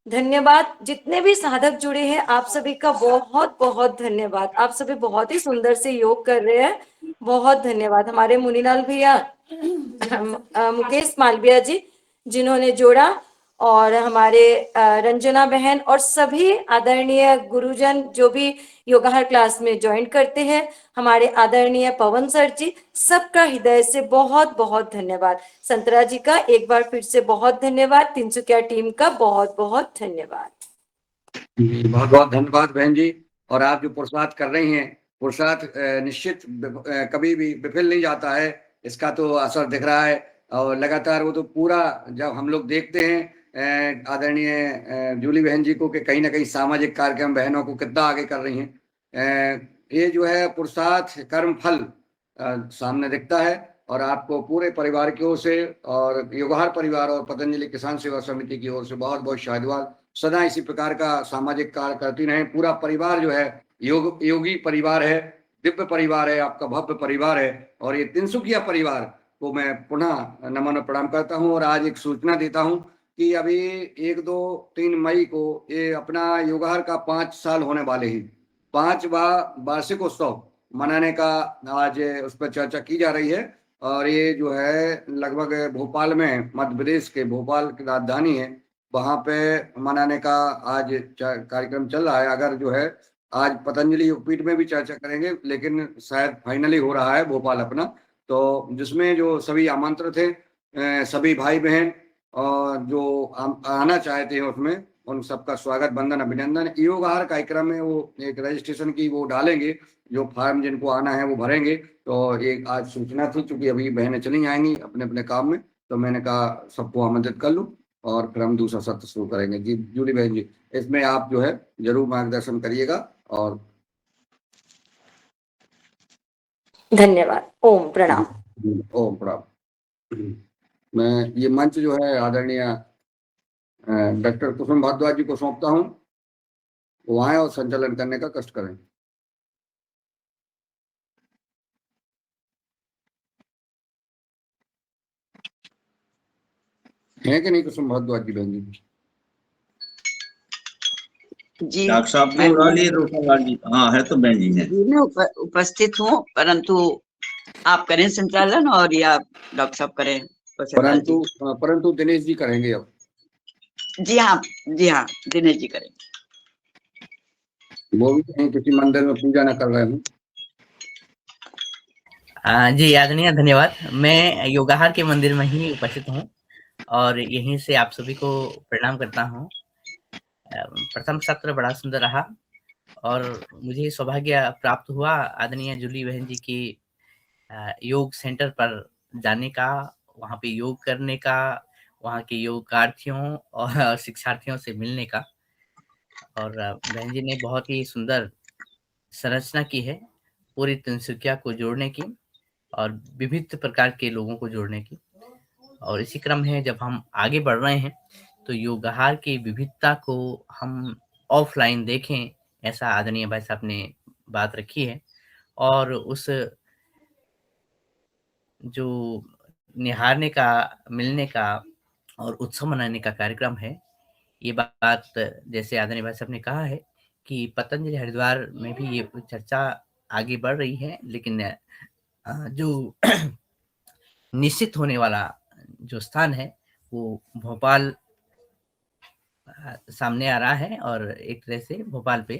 धन्यवाद। जितने भी साधक जुड़े हैं आप सभी का बहुत बहुत धन्यवाद। आप सभी बहुत ही सुंदर से योग कर रहे हैं, बहुत धन्यवाद। हमारे मुनीलाल भैया मुकेश मालविया जी जिन्होंने जोड़ा, और हमारे रंजना बहन और सभी आदरणीय गुरुजन जो भी योगाहार क्लास में ज्वाइन करते हैं, हमारे आदरणीय पवन सर जी, सबका हृदय से बहुत बहुत धन्यवाद। संतरा जी का एक बार फिर से बहुत धन्यवाद। तिनसुकिया टीम का बहुत बहुत धन्यवाद। बहुत बहुत धन्यवाद बहन जी। और आप जो पुरुषार्थ कर रही हैं, पुरुषार्थ निश्चित कभी भी विफल नहीं जाता है, इसका तो असर दिख रहा है। और लगातार वो तो पूरा जब हम लोग देखते हैं आदरणीय जूली बहन जी को कि कहीं ना कहीं सामाजिक कार्यक्रम बहनों को कितना आगे कर रही हैं, ये जो है पुरुषार्थ कर्म फल सामने दिखता है। और आपको पूरे परिवार की ओर से और योगाहार परिवार और पतंजलि किसान सेवा समिति की ओर से बहुत बहुत शायदवाद। सदा इसी प्रकार का सामाजिक कार्य करती रहें। पूरा परिवार जो है योगी परिवार है, दिव्य परिवार है, आपका भव्य परिवार है। और ये तिनसुकिया परिवार को मैं पुनः नमन और प्रणाम करता हूँ। और आज एक सूचना देता हूँ कि अभी 1, 2, 3 मई को ये अपना योगाहार का 5 साल होने वाले हैं। 5वां वार्षिक उत्सव मनाने का आज उस पर चर्चा की जा रही है। और ये जो है लगभग भोपाल में, मध्य प्रदेश के भोपाल की राजधानी है, वहां पे मनाने का आज कार्यक्रम चल रहा है। अगर जो है आज पतंजलि योगपीठ में भी चर्चा करेंगे, लेकिन शायद फाइनली हो रहा है भोपाल अपना, तो जिसमें जो सभी आमंत्रित थे, सभी भाई बहन और जो आना चाहते हैं उसमें उन सबका स्वागत, वंदन, अभिनंदन। योगाहार कार्यक्रम में वो एक रजिस्ट्रेशन की वो डालेंगे, जो फॉर्म जिनको आना है वो भरेंगे। तो एक आज सूचना थी, चूंकि अभी बहनें चली आएंगी अपने अपने काम में, तो मैंने कहा सबको आमंत्रित कर लूं और फिर हम दूसरा सत्र शुरू करेंगे। जी जूली बहन जी, इसमें आप जो है जरूर मार्गदर्शन करिएगा। और धन्यवाद। ओम प्रणाम। ओम प्रणाम। मैं ये मंच जो है आदरणीय डॉक्टर कुसुम भारद्वाज जी को सौंपता हूँ, वो आए और संचालन करने का कष्ट करें। है कि नहीं कुसुम भारद्वाज जी बहन जी? जी डॉक्टर साहब मैं को उड़ा लिए रोटालाल जी? हाँ है तो बहन जी है। जी मैं उपस्थित हूँ, परंतु आप करें संचालन और या डॉक्टर साहब करें? परंतु दिनेश जी करेंगे अब। जी हाँ दिनेश जी करेंगे। वो भी कहीं किसी मंदिर में पूजा न कर रहे हूँ। जी आदरणीय धन्यवाद। मैं योगाहार के मंदिर में ही उपस्थित हूँ और यहीं से आप सभी को प्रणाम करता हूँ। प्रथम सत्र बड़ा सुंदर रहा और मुझे सौभाग्य प्राप्त हुआ आदरणीय जूली बहन जी की योग सेंटर पर जाने का, वहाँ पे योग करने का, वहाँ के योगार्थियों और शिक्षार्थियों से मिलने का। और बहन जी ने बहुत ही सुंदर संरचना की है पूरी तिनसुकिया को जोड़ने की और विविध प्रकार के लोगों को जोड़ने की। और इसी क्रम में जब हम आगे बढ़ रहे हैं तो योगाहार की विविधता को हम ऑफलाइन देखें, ऐसा आदरणीय भाई साहब ने बात रखी है। और उस जो निहारने का, मिलने का और उत्सव मनाने का कार्यक्रम है, ये बात जैसे आदरणीय भाई साहब ने कहा है कि पतंजलि हरिद्वार में भी ये चर्चा आगे बढ़ रही है, लेकिन जो निश्चित होने वाला जो स्थान है वो भोपाल सामने आ रहा है और एक तरह से भोपाल पे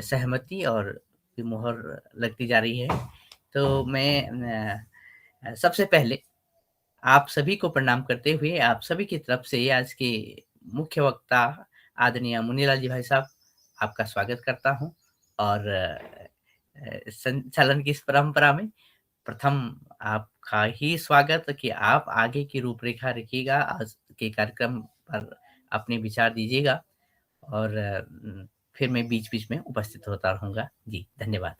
सहमति और मुहर लगती जा रही है। तो मैं सबसे पहले आप सभी को प्रणाम करते हुए आप सभी की तरफ से आज के मुख्य वक्ता आदरणीय मुनीलाल जी भाई साहब, आपका स्वागत करता हूं। और संचालन की इस परंपरा में प्रथम आपका ही स्वागत कि आप आगे की रूपरेखा रखिएगा, आज के कार्यक्रम पर अपने विचार दीजिएगा और फिर मैं बीच-बीच में उपस्थित होता रहूँगा। जी, धन्यवाद।